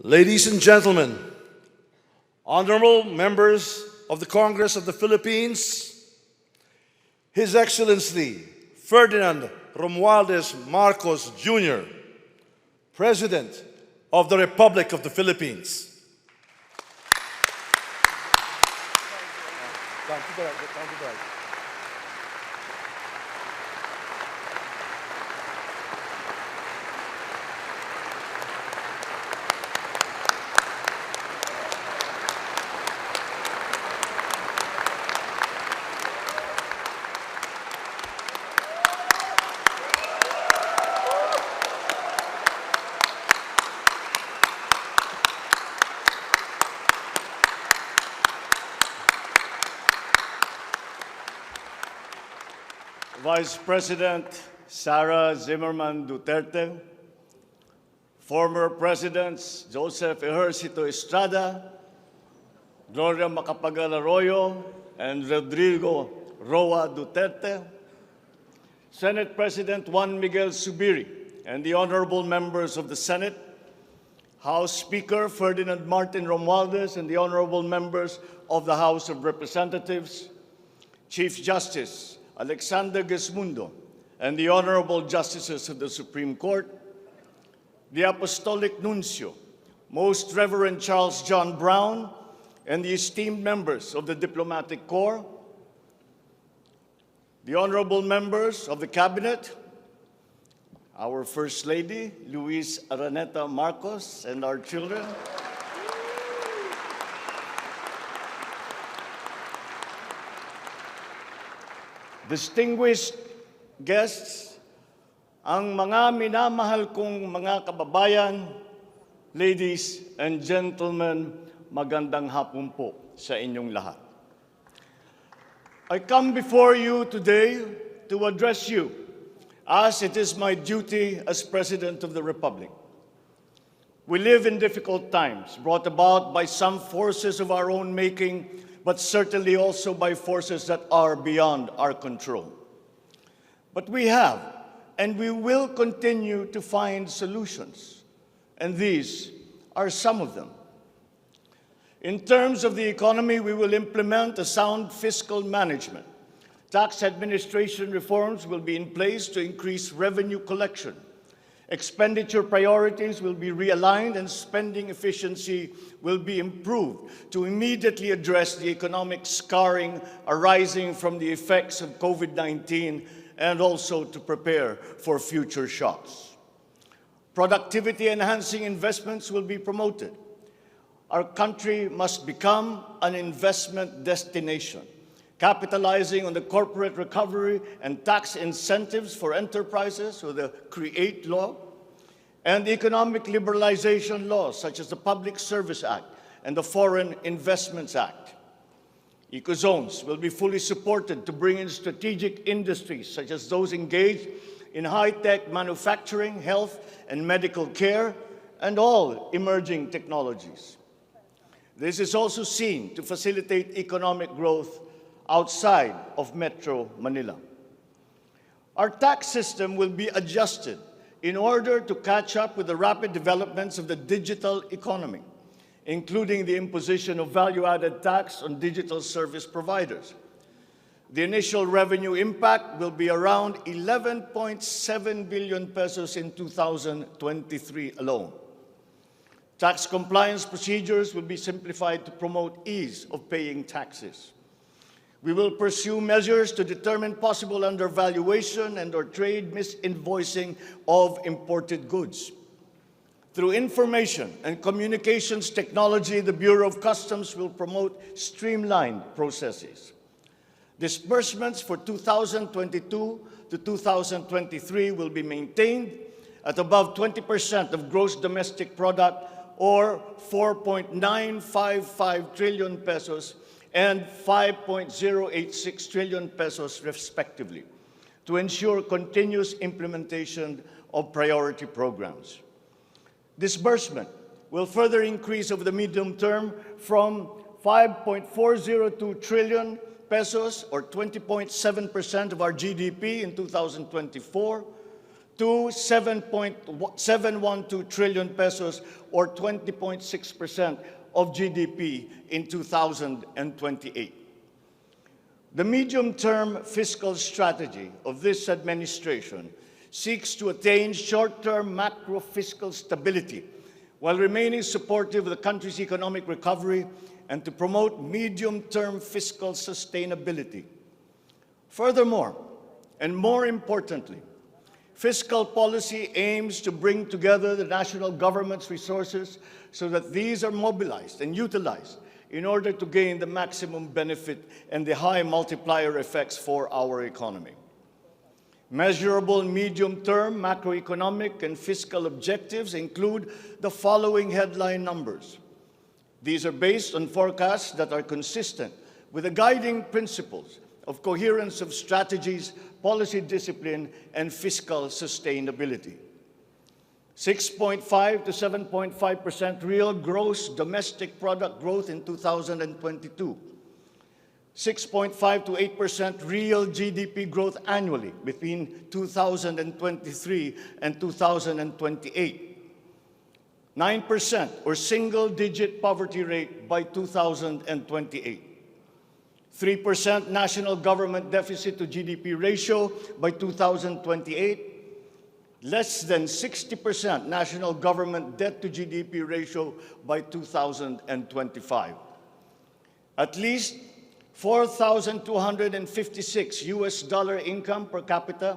Ladies and gentlemen, honorable members of the Congress of the Philippines, His Excellency Ferdinand Romualdez Marcos Jr., President of the Republic of the Philippines. Vice President Sara Zimmerman Duterte, former Presidents Joseph Ejercito Estrada, Gloria Macapagal Arroyo, and Rodrigo Roa Duterte, Senate President Juan Miguel Zubiri, and the honorable members of the Senate, House Speaker Ferdinand Martin Romualdez, and the honorable members of the House of Representatives, Chief Justice Alexander Gesmundo, and the honorable justices of the Supreme Court, the Apostolic Nuncio, Most Reverend Charles John Brown, and the esteemed members of the Diplomatic Corps, the honorable members of the Cabinet, our First Lady, Luis Araneta Marcos, and our children, distinguished guests, ang mga minamahal kong mga kababayan, ladies and gentlemen, magandang hapon po sa inyong lahat. I come before you today to address you as it is my duty as President of the Republic. We live in difficult times brought about by some forces of our own making, but certainly also by forces that are beyond our control. But we have, and we will continue to find solutions, and these are some of them. In terms of the economy, we will implement a sound fiscal management. Tax administration reforms will be in place to increase revenue collection. Expenditure priorities will be realigned and spending efficiency will be improved to immediately address the economic scarring arising from the effects of COVID-19 and also to prepare for future shocks. Productivity-enhancing investments will be promoted. Our country must become an investment destination, capitalizing on the corporate recovery and tax incentives for enterprises with the CREATE law and the economic liberalization laws such as the Public Service Act and the Foreign Investments Act. Ecozones will be fully supported to bring in strategic industries such as those engaged in high-tech manufacturing, health and medical care, and all emerging technologies. This is also seen to facilitate economic growth outside of Metro Manila. Our tax system will be adjusted in order to catch up with the rapid developments of the digital economy, including the imposition of value-added tax on digital service providers. The initial revenue impact will be around 11.7 billion pesos in 2023 alone. Tax compliance procedures will be simplified to promote ease of paying taxes. We will pursue measures to determine possible undervaluation and/or trade misinvoicing of imported goods. Through information and communications technology, the Bureau of Customs will promote streamlined processes. Disbursements for 2022 to 2023 will be maintained at above 20% of gross domestic product or 4.955 trillion pesos and 5.086 trillion pesos respectively, to ensure continuous implementation of priority programs. Disbursement will further increase over the medium term from 5.402 trillion pesos or 20.7% of our GDP in 2024 to 7.712 trillion pesos, or 20.6% of GDP in 2028. The medium-term fiscal strategy of this administration seeks to attain short-term macro-fiscal stability while remaining supportive of the country's economic recovery and to promote medium-term fiscal sustainability. Furthermore, and more importantly, fiscal policy aims to bring together the national government's resources so that these are mobilized and utilized in order to gain the maximum benefit and the high multiplier effects for our economy. Measurable medium-term macroeconomic and fiscal objectives include the following headline numbers. These are based on forecasts that are consistent with the guiding principles of coherence of strategies, policy discipline, and fiscal sustainability. 6.5 to 7.5% real gross domestic product growth in 2022. 6.5 to 8% real GDP growth annually between 2023 and 2028. 9% or single-digit poverty rate by 2028. 3% national government deficit to GDP ratio by 2028. Less than 60% national government debt to GDP ratio by 2025. At least $4,256 income per capita,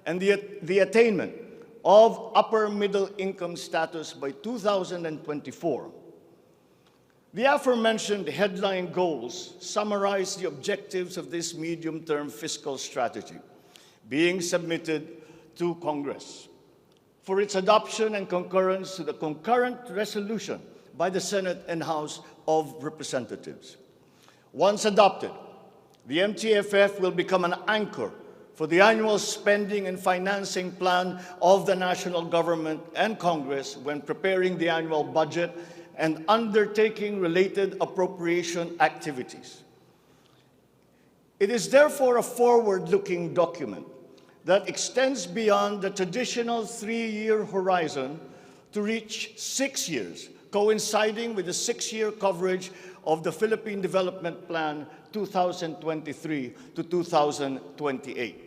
and the attainment of upper middle income status by 2024. The aforementioned headline goals summarize the objectives of this medium-term fiscal strategy being submitted to Congress for its adoption and concurrence to the concurrent resolution by the Senate and House of Representatives. Once adopted, the MTFF will become an anchor for the annual spending and financing plan of the national government and Congress when preparing the annual budget and undertaking related appropriation activities. It is therefore a forward-looking document that extends beyond the traditional 3-year horizon to reach 6 years, coinciding with the 6-year coverage of the Philippine Development Plan 2023 to 2028.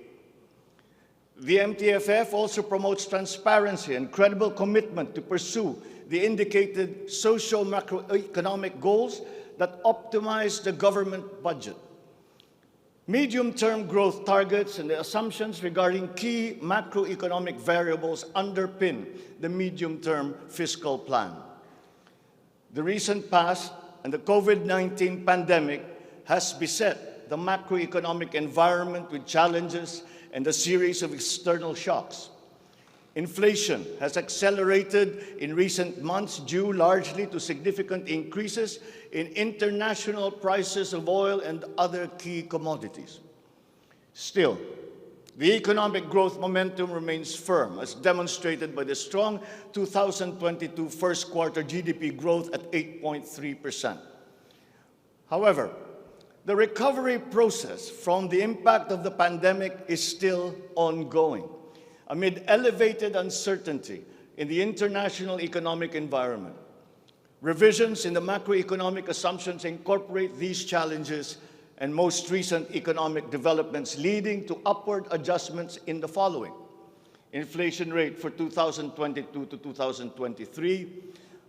The MTFF also promotes transparency and credible commitment to pursue the indicated socio-macroeconomic goals that optimize the government budget. Medium-term growth targets and the assumptions regarding key macroeconomic variables underpin the medium-term fiscal plan. The recent past and the COVID-19 pandemic has beset the macroeconomic environment with challenges and a series of external shocks. Inflation has accelerated in recent months due largely to significant increases in international prices of oil and other key commodities. Still, the economic growth momentum remains firm, as demonstrated by the strong 2022 first quarter GDP growth at 8.3%. However, the recovery process from the impact of the pandemic is still ongoing, amid elevated uncertainty in the international economic environment. Revisions in the macroeconomic assumptions incorporate these challenges and most recent economic developments, leading to upward adjustments in the following: inflation rate for 2022 to 2023,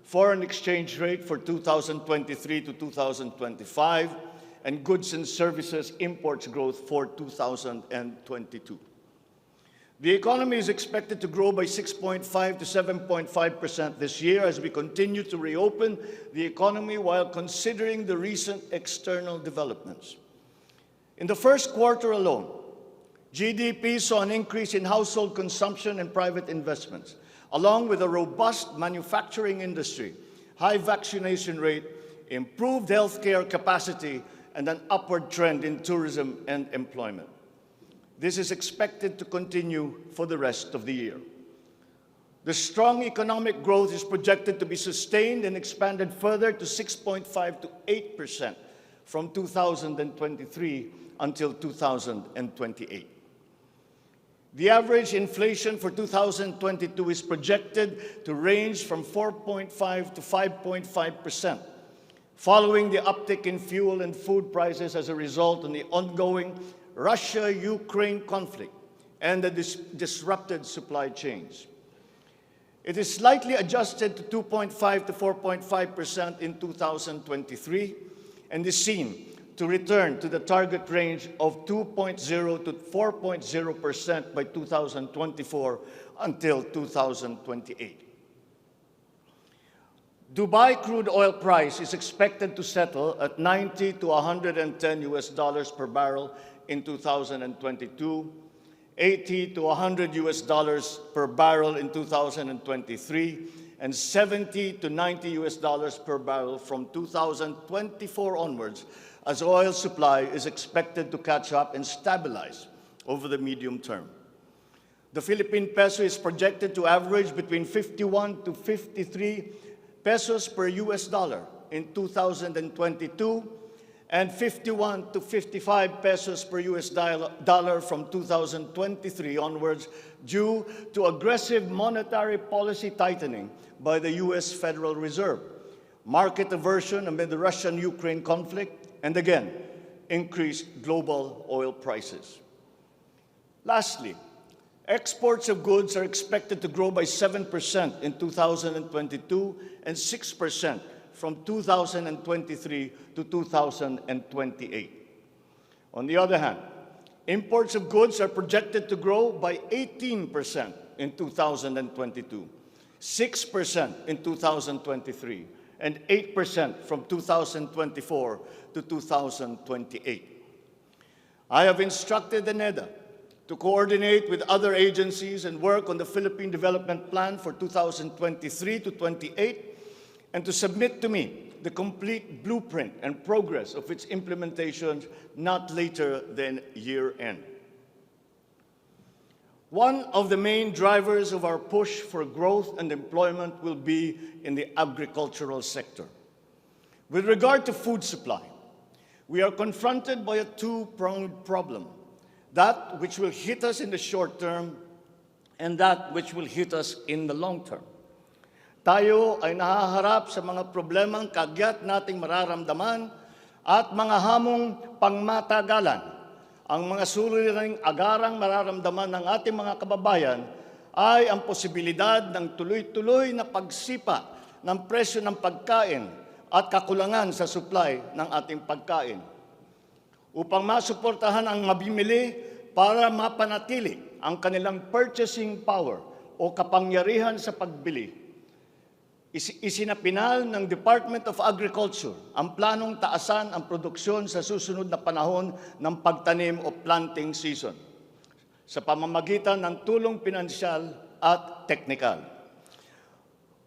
foreign exchange rate for 2023 to 2025, and goods and services imports growth for 2022. The economy is expected to grow by 6.5 to 7.5% this year as we continue to reopen the economy while considering the recent external developments. In the first quarter alone, GDP saw an increase in household consumption and private investments, along with a robust manufacturing industry, high vaccination rate, improved healthcare capacity, and an upward trend in tourism and employment. This is expected to continue for the rest of the year. The strong economic growth is projected to be sustained and expanded further to 6.5 to 8% from 2023 until 2028. The average inflation for 2022 is projected to range from 4.5 to 5.5%, following the uptick in fuel and food prices as a result of the ongoing Russia-Ukraine conflict and the disrupted supply chains. It is slightly adjusted to 2.5 to 4.5% in 2023 and is seen to return to the target range of 2.0 to 4.0% by 2024 until 2028. Dubai crude oil price is expected to settle at 90 to 110 US dollars per barrel in 2022, 80 to 100 US dollars per barrel in 2023, and 70 to 90 US dollars per barrel from 2024 onwards, as oil supply is expected to catch up and stabilize over the medium term. The Philippine peso is projected to average between 51 to 53 pesos per US dollar in 2022 and 51 to 55 pesos per US dollar from 2023 onwards due to aggressive monetary policy tightening by the US Federal Reserve, market aversion amid the Russian-Ukraine conflict, and again, increased global oil prices. Lastly, exports of goods are expected to grow by 7% in 2022 and 6% from 2023 to 2028. On the other hand, imports of goods are projected to grow by 18% in 2022, 6% in 2023, and 8% from 2024 to 2028. I have instructed the NEDA to coordinate with other agencies and work on the Philippine Development Plan for 2023 to 28 and to submit to me the complete blueprint and progress of its implementation not later than year-end. One of the main drivers of our push for growth and employment will be in the agricultural sector. With regard to food supply, we are confronted by a two-pronged problem, that which will hit us in the short term and that which will hit us in the long term. Tayo ay nahaharap sa mga problemang kagyat nating mararamdaman at mga hamong pangmatagalan. Ang mga suliraning agarang mararamdaman ng ating mga kababayan ay ang posibilidad ng tuloy-tuloy na pagsipa ng presyo ng pagkain at kakulangan sa supply ng ating pagkain. Upang masuportahan ang mabimili para mapanatili ang kanilang purchasing power o kapangyarihan sa pagbili, isinapinal ng Department of Agriculture ang planong taasan ang produksyon sa susunod na panahon ng pagtanim o planting season sa pamamagitan ng tulong pinansyal at teknikal.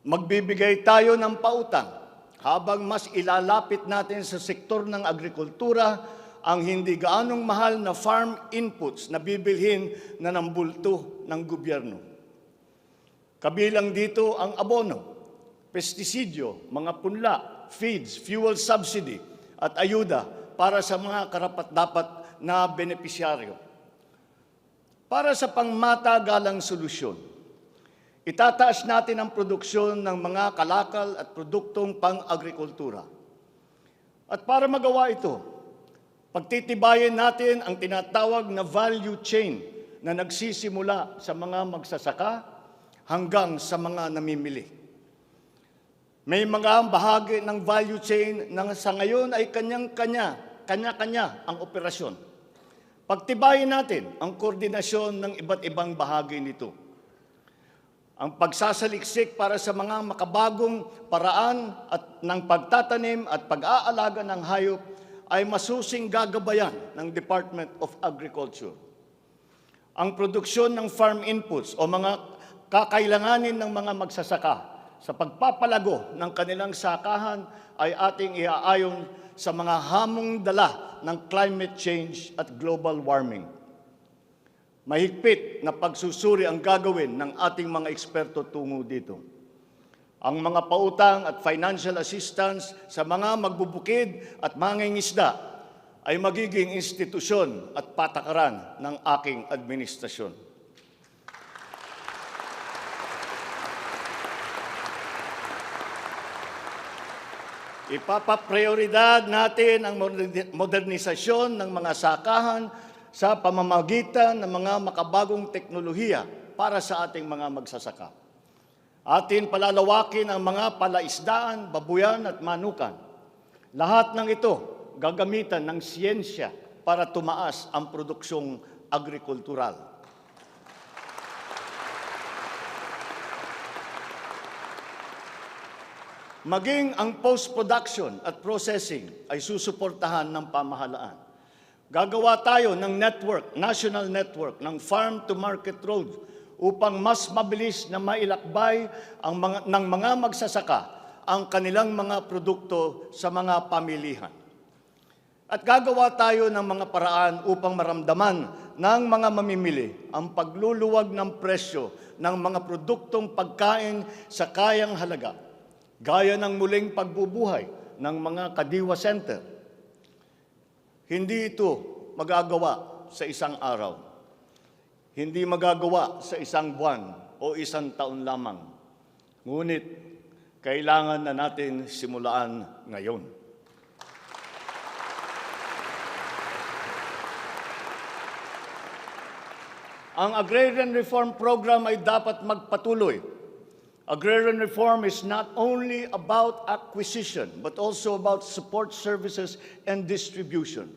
Magbibigay tayo ng pautang habang mas ilalapit natin sa sektor ng agrikultura ang hindi gaanong mahal na farm inputs na bibilhin na ng bulto ng gobyerno. Kabilang dito ang abono, pestisidyo, mga punla, feeds, fuel subsidy, at ayuda para sa mga karapat-dapat na benepisyaryo. Para sa pangmatagalang solusyon, itataas natin ang produksyon ng mga kalakal at produktong pang-agrikultura. At para magawa ito, pagtitibayin natin ang tinatawag na value chain na nagsisimula sa mga magsasaka hanggang sa mga namimili. May mga bahagi ng value chain na sa ngayon ay kanya-kanya ang operasyon. Pagtibayin natin ang koordinasyon ng iba't ibang bahagi nito. Ang pagsasaliksik para sa mga makabagong paraan at ng pagtatanim at pag-aalaga ng hayop ay masusing gagabayan ng Department of Agriculture. Ang produksyon ng farm inputs o mga kakailanganin ng mga magsasaka sa pagpapalago ng kanilang sakahan ay ating iaayon sa mga hamong dala ng climate change at global warming. Mahigpit na pagsusuri ang gagawin ng ating mga eksperto tungo dito. Ang mga pautang at financial assistance sa mga magbubukid at mangingisda ay magiging institusyon at patakaran ng aking administrasyon. Ipapaprioridad natin ang modernisasyon ng mga sakahan sa pamamagitan ng mga makabagong teknolohiya para sa ating mga magsasaka. Atin palalawakin ang mga palaisdaan, babuyan at manukan. Lahat ng ito gagamitan ng siyensya para tumaas ang produksyong agrikultural. Maging ang post-production at processing ay susuportahan ng pamahalaan. Gagawa tayo ng network, national network, ng farm-to-market road upang mas mabilis na mailakbay ng mga magsasaka ang kanilang mga produkto sa mga pamilihan. At gagawa tayo ng mga paraan upang maramdaman ng mga mamimili ang pagluluwag ng presyo ng mga produktong pagkain sa kayang halaga, gaya ng muling pagbubuhay ng mga Kadiwa Center. Hindi ito magagawa sa isang araw. Hindi magagawa sa isang buwan o isang taon lamang. Ngunit, kailangan na natin simulaan ngayon. Ang Agrarian Reform Program ay dapat magpatuloy. Agrarian reform is not only about acquisition, but also about support services and distribution.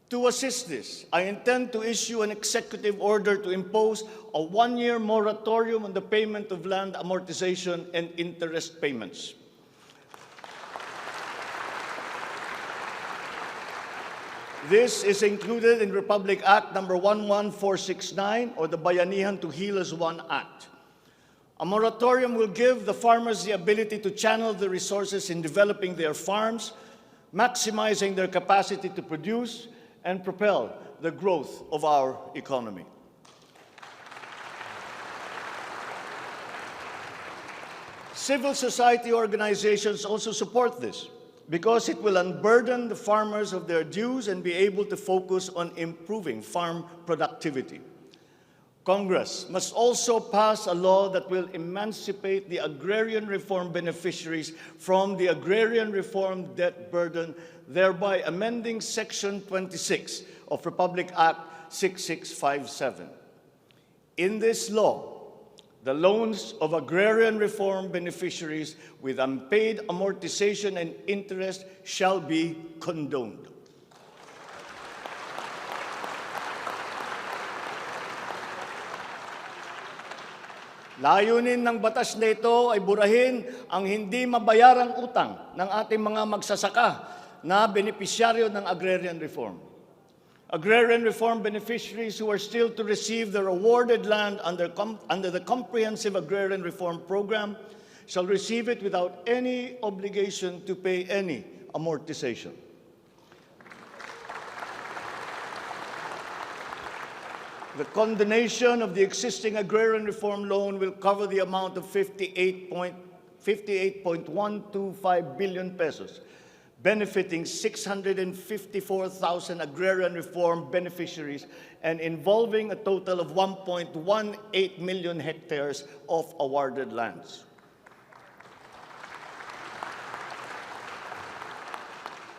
To assist this, I intend to issue an executive order to impose a one-year moratorium on the payment of land amortization and interest payments. This is included in Republic Act number 11469 or the Bayanihan to Heal as One Act. A moratorium will give the farmers the ability to channel the resources in developing their farms, maximizing their capacity to produce, and propel the growth of our economy. Civil society organizations also support this because it will unburden the farmers of their dues and be able to focus on improving farm productivity. Congress must also pass a law that will emancipate the agrarian reform beneficiaries from the agrarian reform debt burden, thereby amending Section 26 of Republic Act 6657. In this law, the loans of agrarian reform beneficiaries with unpaid amortization and interest shall be condoned. Layunin ng batas na ito ay burahin ang hindi mabayarang utang ng ating mga magsasaka na benepisyaryo ng agrarian reform. Agrarian reform beneficiaries who are still to receive their awarded land under the Comprehensive Agrarian Reform Program shall receive it without any obligation to pay any amortization. The condonation of the existing agrarian reform loan will cover the amount of 58.125 billion pesos, benefiting 654,000 agrarian reform beneficiaries and involving a total of 1.18 million hectares of awarded lands.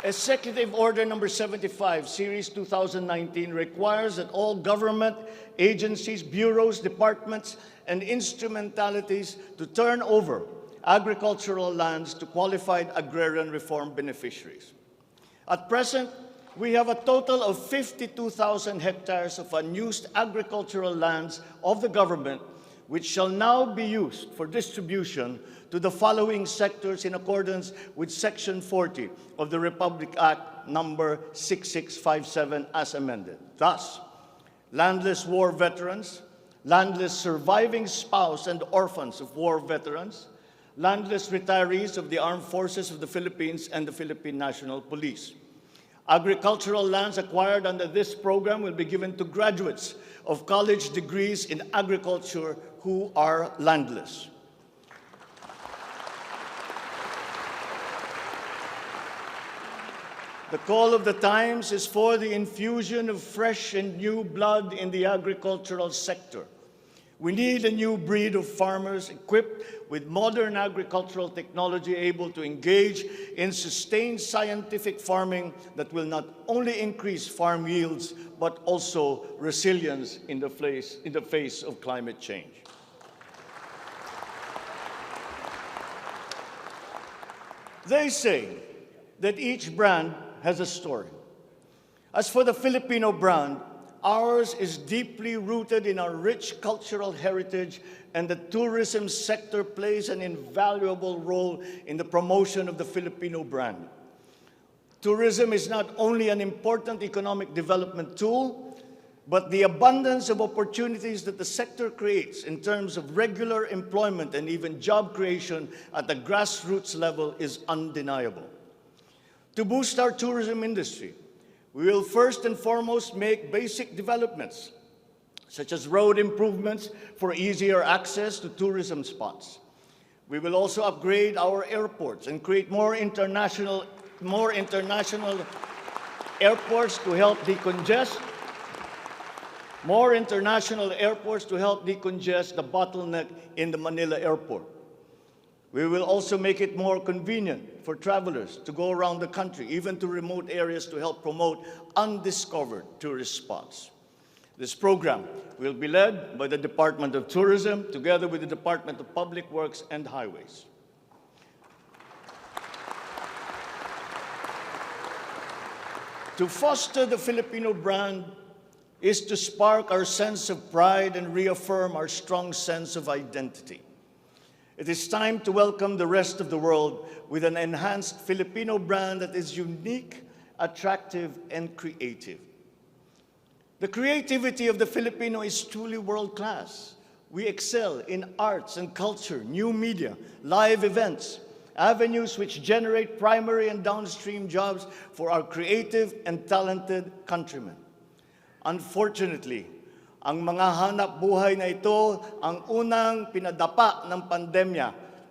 Executive Order number 75, Series 2019, requires that all government agencies, bureaus, departments, and instrumentalities to turn over agricultural lands to qualified agrarian reform beneficiaries. At present, we have a total of 52,000 hectares of unused agricultural lands of the government, which shall now be used for distribution to the following sectors in accordance with Section 40 of the Republic Act number 6657 as amended. Thus, landless war veterans, landless surviving spouse and orphans of war veterans, landless retirees of the Armed Forces of the Philippines and the Philippine National Police. Agricultural lands acquired under this program will be given to graduates of college degrees in agriculture who are landless. The call of the times is for the infusion of fresh and new blood in the agricultural sector. We need a new breed of farmers equipped with modern agricultural technology able to engage in sustained scientific farming that will not only increase farm yields, but also resilience in the face of climate change. They say that each brand has a story. As for the Filipino brand, ours is deeply rooted in our rich cultural heritage, and the tourism sector plays an invaluable role in the promotion of the Filipino brand. Tourism is not only an important economic development tool, but the abundance of opportunities that the sector creates in terms of regular employment and even job creation at the grassroots level is undeniable. To boost our tourism industry, we will first and foremost make basic developments, such as road improvements for easier access to tourism spots. We will also upgrade our airports and create more international airports to help decongest the bottleneck in the Manila airport. We will also make it more convenient for travelers to go around the country, even to remote areas, to help promote undiscovered tourist spots. This program will be led by the Department of Tourism together with the Department of Public Works and Highways. To foster the Filipino brand is to spark our sense of pride and reaffirm our strong sense of identity. It is time to welcome the rest of the world with an enhanced Filipino brand that is unique, attractive, and creative. The creativity of the Filipino is truly world-class. We excel in arts and culture, new media, live events, avenues which generate primary and downstream jobs for our creative and talented countrymen. Unfortunately, ang mga hanap buhay na ito ang unang pinadapa ng pandemya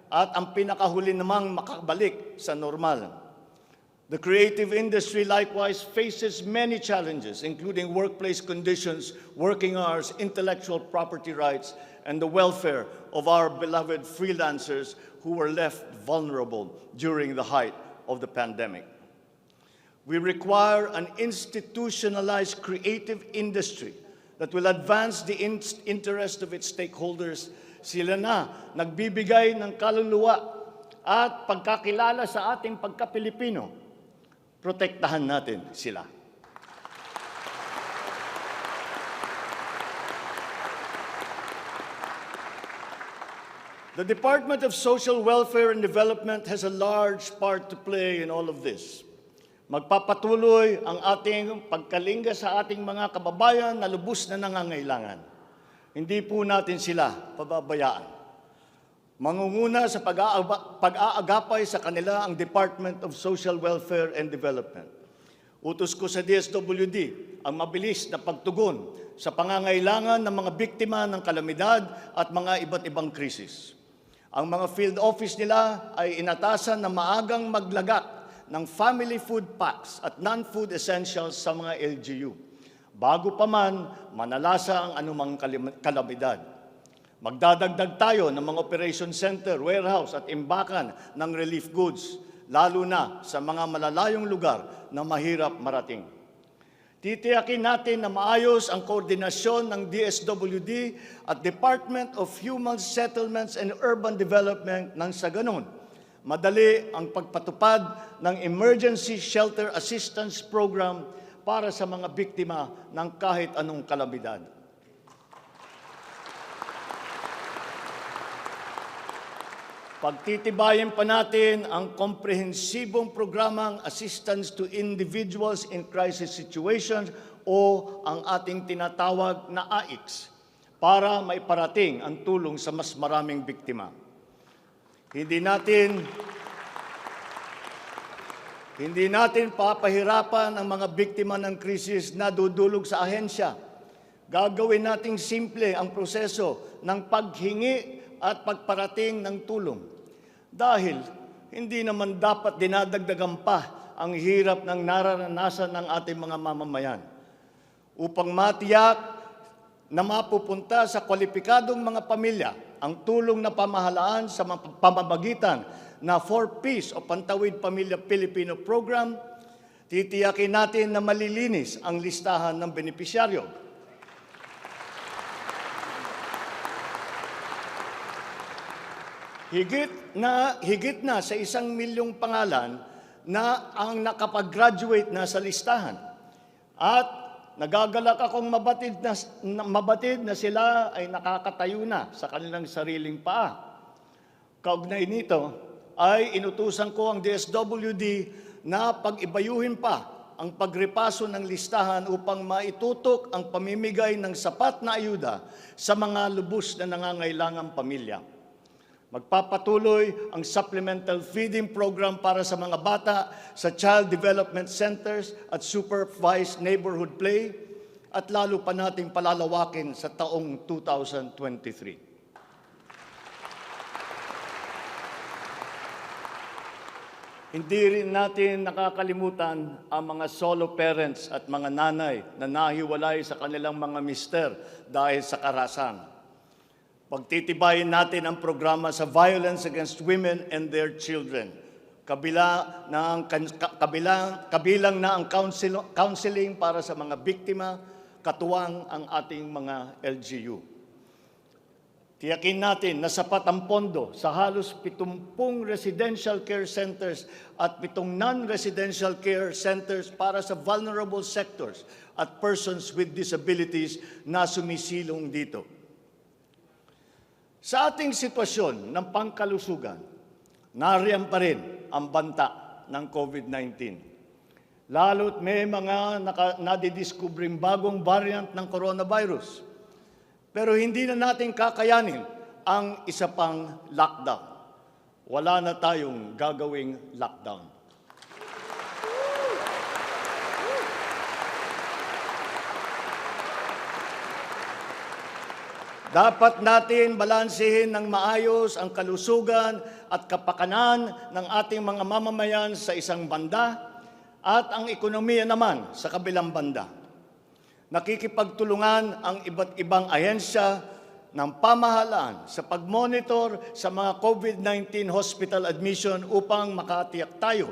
at ang pinakahuli namang makabalik sa normal. The creative industry likewise faces many challenges, including workplace conditions, working hours, intellectual property rights, and the welfare of our beloved freelancers who were left vulnerable during the height of the pandemic. We require an institutionalized creative industry that will advance the interest of its stakeholders. Sila na nagbibigay ng kaluluwa at pagkakilala sa ating pagka-Pilipino. Protektahan natin sila. The Department of Social Welfare and Development has a large part to play in all of this. Magpapatuloy ang ating pagkalinga sa ating mga kababayan na lubos na nangangailangan. Hindi po natin sila pababayaan. Mangunguna sa pag-aagapay sa kanila ang Department of Social Welfare and Development. Utos ko sa DSWD ang mabilis na pagtugon sa pangangailangan ng mga biktima ng kalamidad at mga iba't ibang krisis. Ang mga field office nila ay inatasan na maagang maglagak ng family food packs at non-food essentials sa mga LGU, bago pa man manalasa ang anumang kalamidad. Magdadagdag tayo ng mga operation center, warehouse at imbakan ng relief goods, lalo na sa mga malalayong lugar na mahirap marating. Titiyakin natin na maayos ang koordinasyon ng DSWD at Department of Human Settlements and Urban Development nang sa ganon madali ang pagpatupad ng Emergency Shelter Assistance Program para sa mga biktima ng kahit anong kalamidad. Pagtitibayin pa natin ang komprehensibong programang Assistance to Individuals in Crisis Situations o ang ating tinatawag na AICS para maiparating ang tulong sa mas maraming biktima. Hindi natin papahirapan ang mga biktima ng krisis na dudulog sa ahensya. Gagawin nating simple ang proseso ng paghingi at pagparating ng tulong. Dahil hindi naman dapat dinadagdagan pa ang hirap ng nararanasan ng ating mga mamamayan. Upang matiyak na mapupunta sa kwalipikadong mga pamilya ang tulong na pamahalaan sa pamamagitan na 4Ps o Pantawid Pamilya Pilipino Program, titiyakin natin na malilinis ang listahan ng benepisyaryo. Higit na sa 1 milyong pangalan na ang nakapag-graduate na sa listahan. At nagagalak akong mabatid na sila ay nakakatayo na sa kanilang sariling paa. Kaugnay nito ay inutusan ko ang DSWD na pag-ibayuhin pa ang pagrepaso ng listahan upang maitutok ang pamimigay ng sapat na ayuda sa mga lubos na nangangailangang pamilya. Magpapatuloy ang supplemental feeding program para sa mga bata sa child development centers at supervised neighborhood play at lalo pa nating palalawakin sa taong 2023. Hindi rin natin nakakalimutan ang mga solo parents at mga nanay na nahiwalay sa kanilang mga mister dahil sa karahasan. Pagtitibayin natin ang programa sa violence against women and their children. Kabilang na ang counseling para sa mga biktima, katuwang ang ating mga LGU. Tiyakin natin na sapat ang pondo sa halos 70 residential care centers at 7 non-residential care centers para sa vulnerable sectors at persons with disabilities na sumisilong dito. Sa ating sitwasyon ng pangkalusugan, nariyan pa rin ang banta ng COVID-19. Lalo't may mga nadidiscovering bagong variant ng coronavirus. Pero hindi na natin kakayanin ang isa pang lockdown. Wala na tayong gagawing lockdown. Dapat natin balansehin ng maayos ang kalusugan at kapakanan ng ating mga mamamayan sa isang banda at ang ekonomiya naman sa kabilang banda. Nakikipagtulungan ang iba't ibang ahensya ng pamahalaan sa pag-monitor sa mga COVID-19 hospital admission upang makatiyak tayo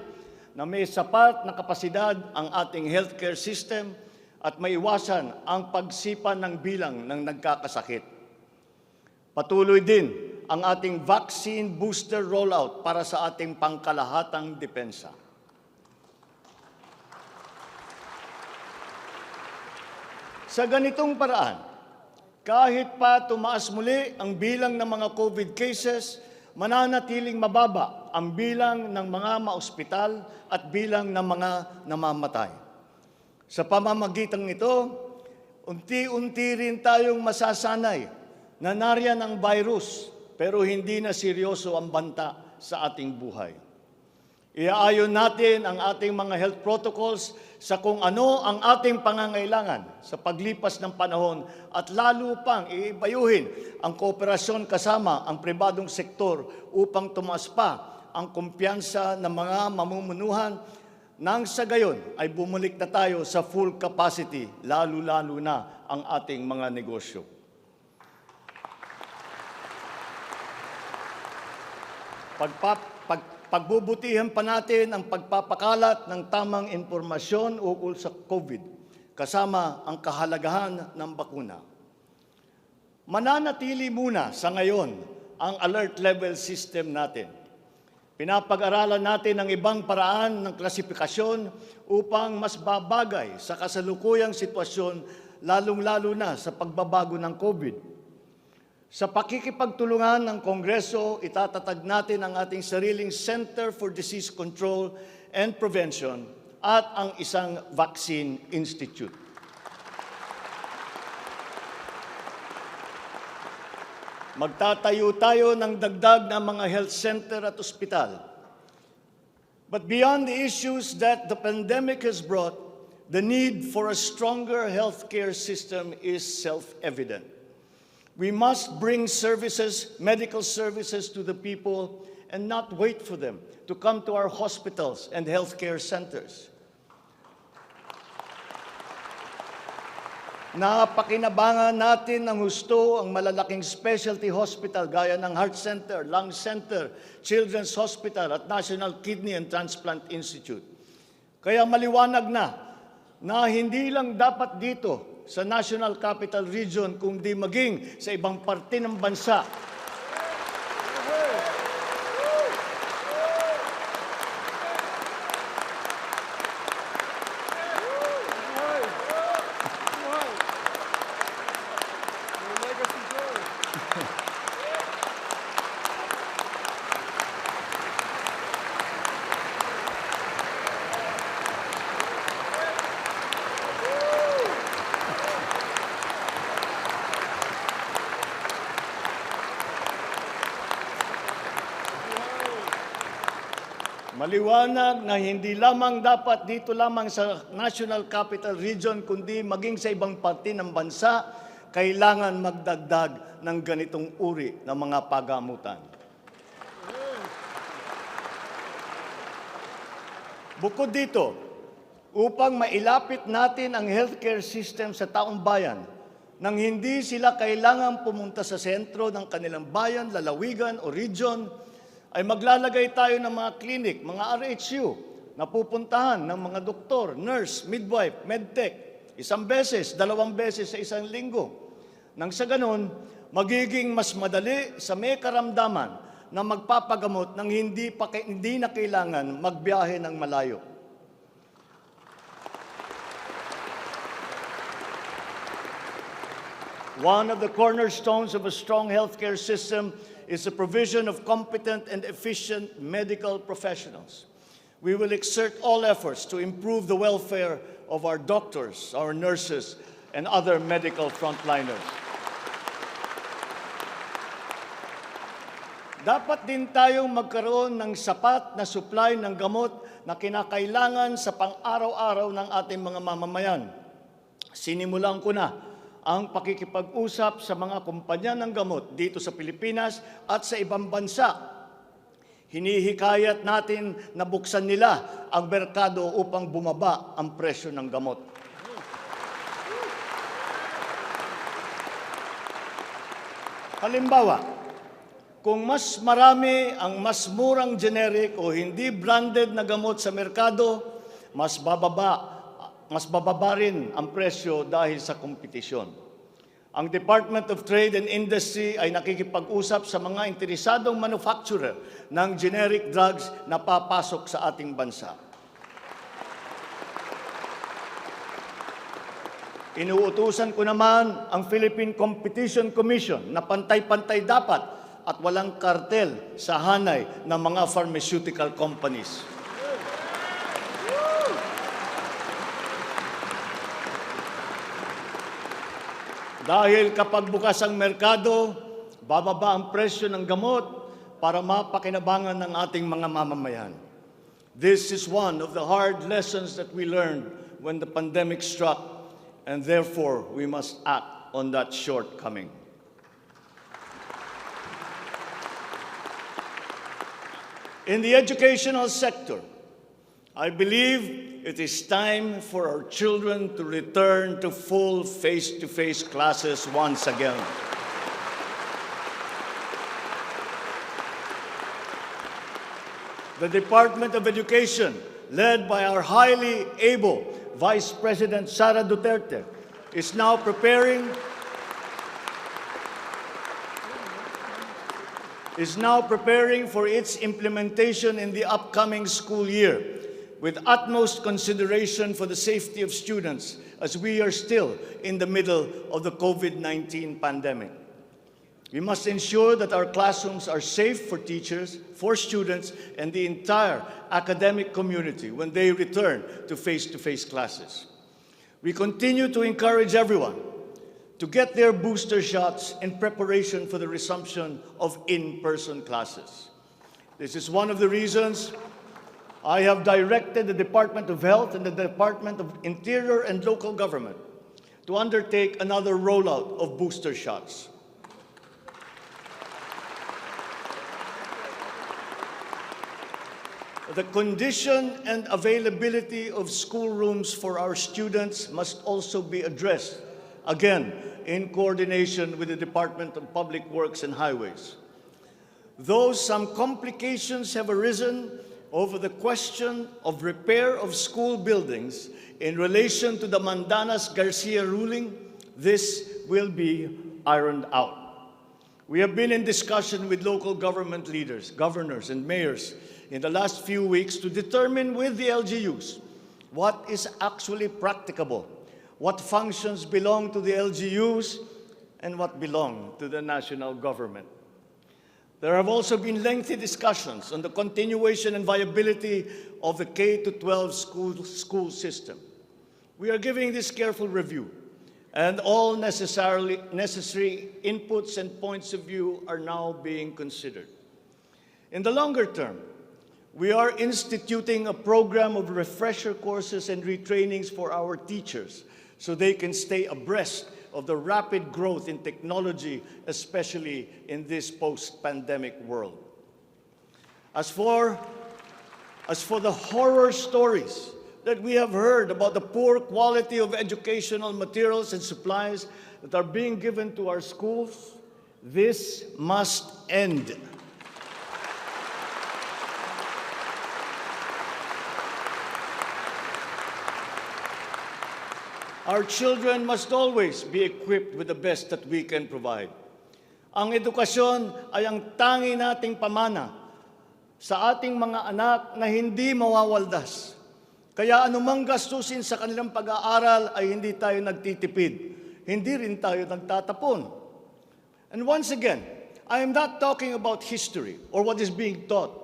na may sapat na kapasidad ang ating healthcare system at maiwasan ang pagsipa ng bilang ng nagkakasakit. Patuloy din ang ating vaccine booster rollout para sa ating pangkalahatang depensa. Sa ganitong paraan, kahit pa tumaas muli ang bilang ng mga COVID cases, mananatiling mababa ang bilang ng mga maospital at bilang ng mga namamatay. Sa pamamagitan nito, unti-unti rin tayong masasanay na nariyan ang virus pero hindi na seryoso ang banta sa ating buhay. Iaayon natin ang ating mga health protocols sa kung ano ang ating pangangailangan sa paglipas ng panahon at lalo pang iibayuhin ang kooperasyon kasama ang pribadong sektor upang tumaas pa ang kumpiyansa ng mga mamumunuhan nang sa gayon ay bumalik na tayo sa full capacity, lalo-lalo na ang ating mga negosyo. Pagbubutihan pa natin ang pagpapakalat ng tamang impormasyon ukol sa COVID, kasama ang kahalagahan ng bakuna. Mananatili muna sa ngayon ang alert level system natin. Pinapag-aralan natin ang ibang paraan ng klasifikasyon upang mas babagay sa kasalukuyang sitwasyon, lalong-lalo na sa pagbabago ng COVID. Sa pakikipagtulungan ng Kongreso, itatatag natin ang ating sariling Center for Disease Control and Prevention at ang isang Vaccine Institute. Magtatayo tayo ng dagdag na mga health center at ospital. But beyond the issues that the pandemic has brought, the need for a stronger healthcare system is self-evident. We must bring services, medical services to the people and not wait for them to come to our hospitals and healthcare centers. Napakinabangan natin ng husto ang malalaking specialty hospital gaya ng Heart Center, Lung Center, Children's Hospital at National Kidney and Transplant Institute. Kaya maliwanag na hindi lang dapat dito sa National Capital Region kundi maging sa ibang parte ng bansa. Maliwanag na hindi lamang dapat dito lamang sa National Capital Region, kundi maging sa ibang parte ng bansa, kailangan magdagdag ng ganitong uri ng mga pagamutan. Bukod dito, upang mailapit natin ang healthcare system sa taong bayan, nang hindi sila kailangan pumunta sa sentro ng kanilang bayan, lalawigan o region, ay maglalagay tayo ng mga clinic, mga RHU, na pupuntahan ng mga doktor, nurse, midwife, medtech, 1 beses, 2 beses sa isang linggo. Nang sa ganon, magiging mas madali sa may karamdaman na magpapagamot nang hindi na kailangan magbiyahe ng malayo. One of the cornerstones of a strong healthcare system is the provision of competent and efficient medical professionals. We will exert all efforts to improve the welfare of our doctors, our nurses, and other medical frontliners. Dapat din tayong magkaroon ng sapat na supply ng gamot na kinakailangan sa pang-araw-araw ng ating mga mamamayan. Sinimulan ko na ang pakikipag-usap sa mga kumpanya ng gamot dito sa Pilipinas at sa ibang bansa. Hinihikayat natin na buksan nila ang merkado upang bumaba ang presyo ng gamot. Halimbawa, kung mas marami ang mas murang generic o hindi branded na gamot sa merkado, mas bababa rin ang presyo dahil sa kompetisyon. Ang Department of Trade and Industry ay nakikipag-usap sa mga interesadong manufacturer ng generic drugs na papasok sa ating bansa. Inuutusan ko naman ang Philippine Competition Commission na pantay-pantay dapat at walang kartel sa hanay ng mga pharmaceutical companies. Dahil kapag bukas ang merkado, bababa ang presyo ng gamot para mapakinabangan ng ating mga mamamayan. This is one of the hard lessons that we learned when the pandemic struck, and therefore we must act on that shortcoming. In the educational sector, I believe it is time for our children to return to full face-to-face classes once again. The Department of Education, led by our highly able Vice President Sara Duterte, is now preparing for its implementation in the upcoming school year, with utmost consideration for the safety of students as we are still in the middle of the COVID-19 pandemic. We must ensure that our classrooms are safe for teachers, for students, and the entire academic community when they return to face-to-face classes. We continue to encourage everyone to get their booster shots in preparation for the resumption of in-person classes. This is one of the reasons I have directed the Department of Health and the Department of Interior and Local Government to undertake another rollout of booster shots. The condition and availability of schoolrooms for our students must also be addressed again, in coordination with the Department of Public Works and Highways. Though some complications have arisen over the question of repair of school buildings in relation to the Mandanas-Garcia ruling, this will be ironed out. We have been in discussion with local government leaders, governors, and mayors in the last few weeks to determine with the LGUs what is actually practicable, what functions belong to the LGUs, and what belong to the national government. There have also been lengthy discussions on the continuation and viability of the K-12 school system. We are giving this careful review, and all necessary inputs and points of view are now being considered. In the longer term, we are instituting a program of refresher courses and retrainings for our teachers so they can stay abreast of the rapid growth in technology, especially in this post-pandemic world. As for the horror stories that we have heard about the poor quality of educational materials and supplies that are being given to our schools, this must end. Our children must always be equipped with the best that we can provide. Ang edukasyon ay ang tangi nating pamana sa ating mga anak na hindi mawawaldas. Kaya anumang gastusin sa kanilang pag-aaral ay hindi tayo nagtitipid. Hindi rin tayo nagtatapon. And once again, I am not talking about history or what is being taught.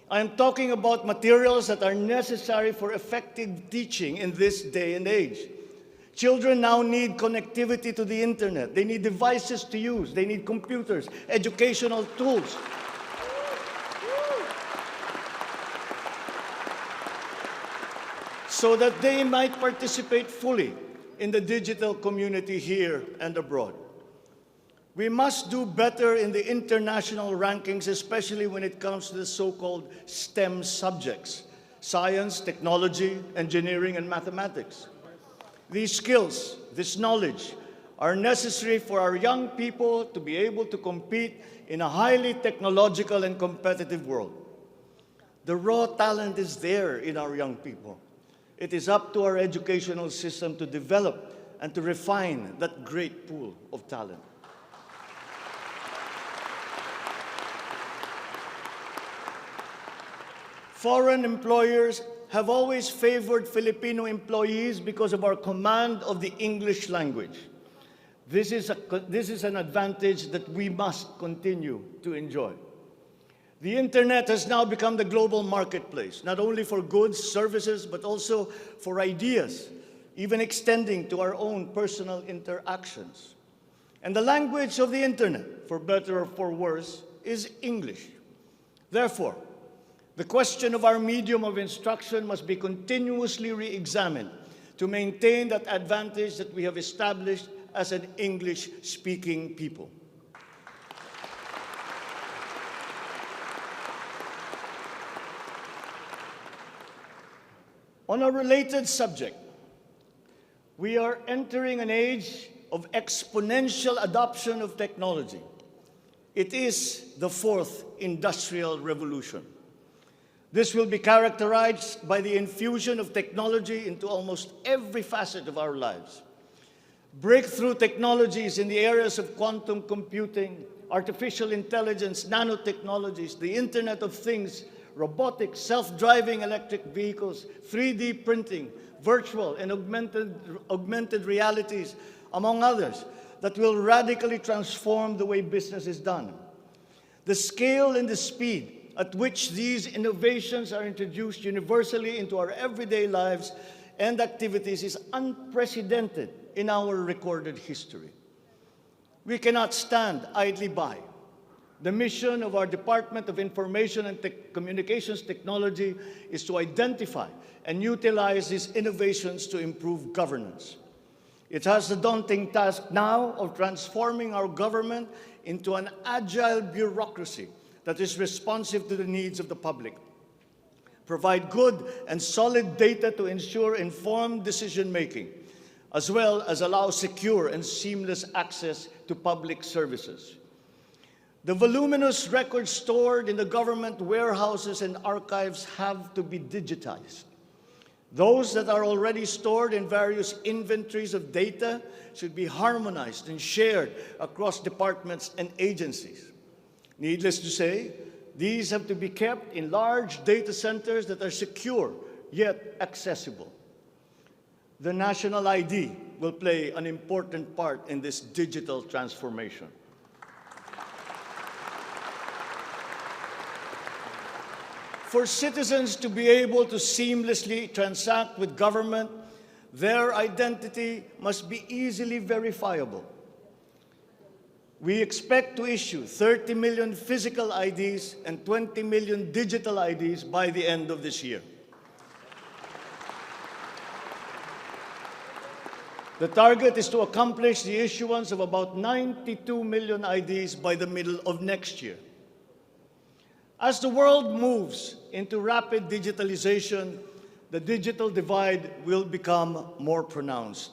I am talking about materials that are necessary for effective teaching in this day and age. Children now need connectivity to the internet. They need devices to use. They need computers, educational tools. So that they might participate fully in the digital community here and abroad. We must do better in the international rankings, especially when it comes to the so-called STEM subjects: science, technology, engineering, and mathematics. These skills, this knowledge, are necessary for our young people to be able to compete in a highly technological and competitive world. The raw talent is there in our young people. It is up to our educational system to develop and to refine that great pool of talent. Foreign employers have always favored Filipino employees because of our command of the English language. This is an advantage that we must continue to enjoy. The internet has now become the global marketplace, not only for goods, services, but also for ideas, even extending to our own personal interactions. And the language of the internet, for better or for worse, is English. Therefore, the question of our medium of instruction must be continuously re-examined to maintain that advantage that we have established as an English-speaking people. On a related subject, we are entering an age of exponential adoption of technology. It is the fourth industrial revolution. This will be characterized by the infusion of technology into almost every facet of our lives. Breakthrough technologies in the areas of quantum computing, artificial intelligence, nanotechnologies, the Internet of Things, robotics, self-driving electric vehicles, 3D printing, virtual and augmented realities, among others, that will radically transform the way business is done. The scale and the speed at which these innovations are introduced universally into our everyday lives and activities is unprecedented in our recorded history. We cannot stand idly by. The mission of our Department of Information and Communications Technology is to identify and utilize these innovations to improve governance. It has the daunting task now of transforming our government into an agile bureaucracy that is responsive to the needs of the public. Provide good and solid data to ensure informed decision-making. as well as allow secure and seamless access to public services. The voluminous records stored in the government warehouses and archives have to be digitized. Those that are already stored in various inventories of data should be harmonized and shared across departments and agencies. Needless to say, these have to be kept in large data centers that are secure yet accessible. The national ID will play an important part in this digital transformation. For citizens to be able to seamlessly transact with government, their identity must be easily verifiable. We expect to issue 30 million physical IDs and 20 million digital IDs by the end of this year. The target is to accomplish the issuance of about 92 million IDs by the middle of next year. As the world moves into rapid digitalization, the digital divide will become more pronounced.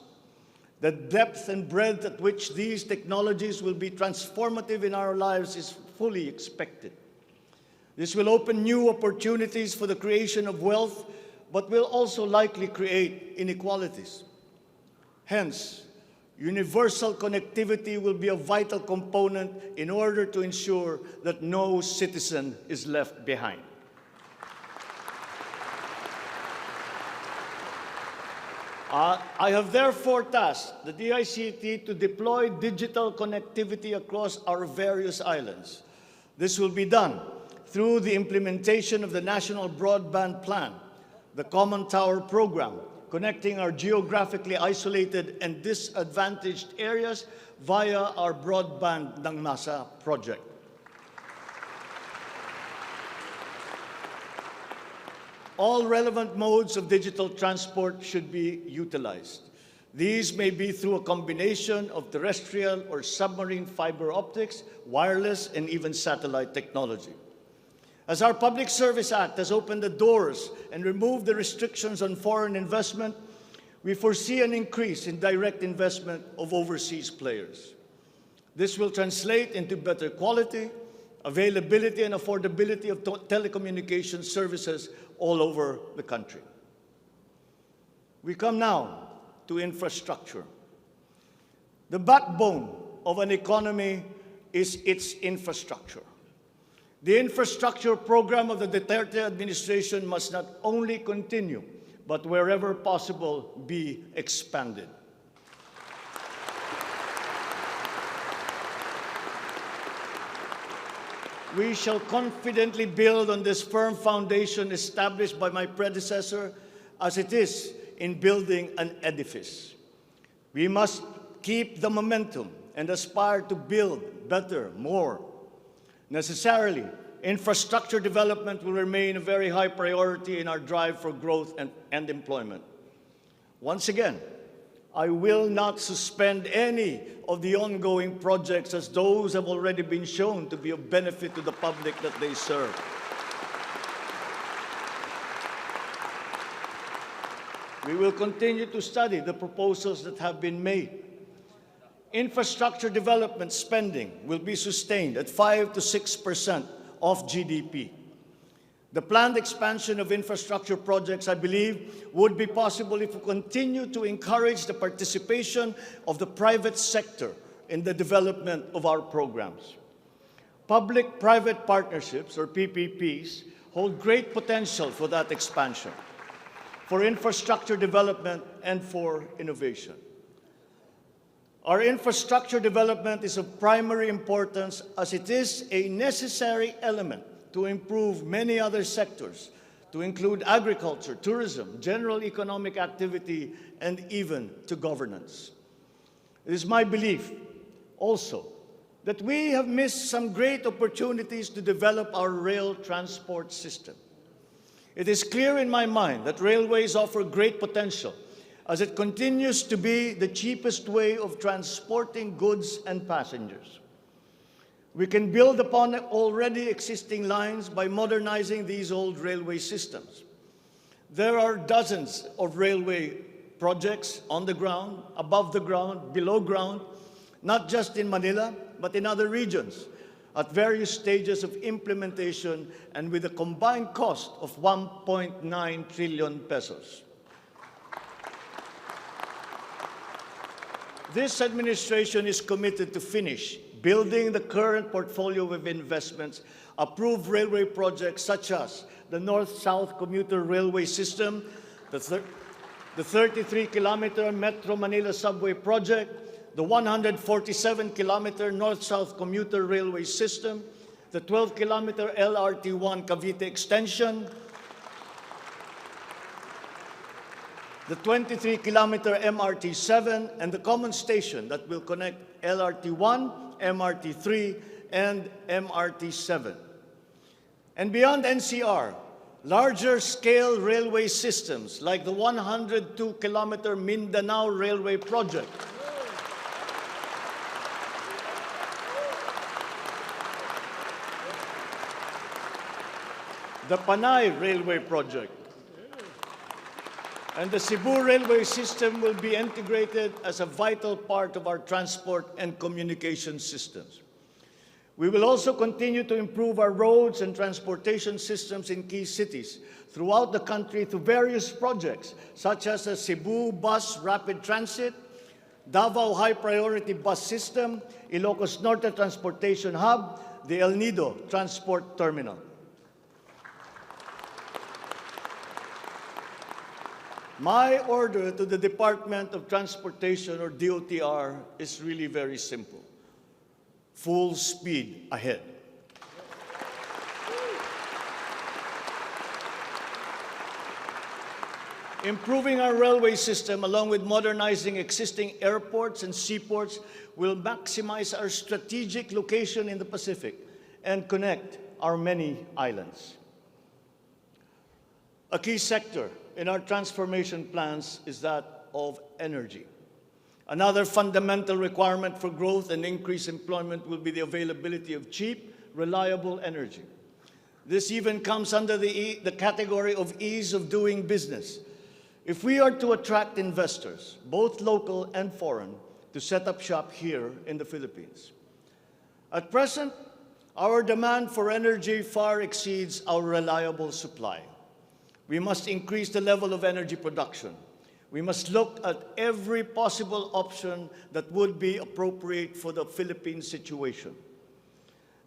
The depth and breadth at which these technologies will be transformative in our lives is fully expected. This will open new opportunities for the creation of wealth, but will also likely create inequalities. Hence, universal connectivity will be a vital component in order to ensure that no citizen is left behind. I have therefore tasked the DICT to deploy digital connectivity across our various islands. This will be done through the implementation of the National Broadband Plan, the Common Tower Program, connecting our geographically isolated and disadvantaged areas via our Broadband ng Masa project. All relevant modes of digital transport should be utilized. These may be through a combination of terrestrial or submarine fiber optics, wireless, and even satellite technology. As our Public Service Act has opened the doors and removed the restrictions on foreign investment, we foresee an increase in direct investment of overseas players. This will translate into better quality, availability, and affordability of telecommunications services all over the country. We come now to infrastructure. The backbone of an economy is its infrastructure. The infrastructure program of the Duterte administration must not only continue, but wherever possible, be expanded. We shall confidently build on this firm foundation established by my predecessor, as it is in building an edifice. We must keep the momentum and aspire to build better, more. Necessarily, infrastructure development will remain a very high priority in our drive for growth and employment. Once again, I will not suspend any of the ongoing projects, as those have already been shown to be of benefit to the public that they serve. We will continue to study the proposals that have been made. Infrastructure development spending will be sustained at 5 to 6% of GDP. The planned expansion of infrastructure projects, I believe, would be possible if we continue to encourage the participation of the private sector in the development of our programs. Public-private partnerships, or PPPs, hold great potential for that expansion, for infrastructure development, and for innovation. Our infrastructure development is of primary importance, as it is a necessary element to improve many other sectors, to include agriculture, tourism, general economic activity, and even to governance. It is my belief also that we have missed some great opportunities to develop our rail transport system. It is clear in my mind that railways offer great potential, as it continues to be the cheapest way of transporting goods and passengers. We can build upon already existing lines by modernizing these old railway systems. There are dozens of railway projects on the ground, above the ground, below ground, not just in Manila, but in other regions, at various stages of implementation and with a combined cost of 1.9 trillion pesos. This administration is committed to finish building the current portfolio of investments, approve railway projects such as the North-South Commuter Railway System, the 33-kilometer Metro Manila Subway Project, the 147-kilometer North-South Commuter Railway System, the 12-kilometer LRT-1 Cavite Extension, the 23-kilometer MRT-7, and the common station that will connect LRT-1, MRT-3, and MRT-7. And beyond NCR, larger scale railway systems like the 102-kilometer Mindanao Railway Project, the Panay Railway Project, and the Cebu Railway System will be integrated as a vital part of our transport and communication systems. We will also continue to improve our roads and transportation systems in key cities throughout the country through various projects, such as the Cebu Bus Rapid Transit, Davao High Priority Bus System, Ilocos Norte Transportation Hub, the El Nido Transport Terminal. My order to the Department of Transportation, or DOTR, is really very simple. Full speed ahead. Improving our railway system, along with modernizing existing airports and seaports, will maximize our strategic location in the Pacific and connect our many islands. A key sector in our transformation plans is that of energy. Another fundamental requirement for growth and increased employment will be the availability of cheap, reliable energy. This even comes under the category of ease of doing business. If we are to attract investors, both local and foreign, to set up shop here in the Philippines. At present, our demand for energy far exceeds our reliable supply. We must increase the level of energy production. We must look at every possible option that would be appropriate for the Philippine situation.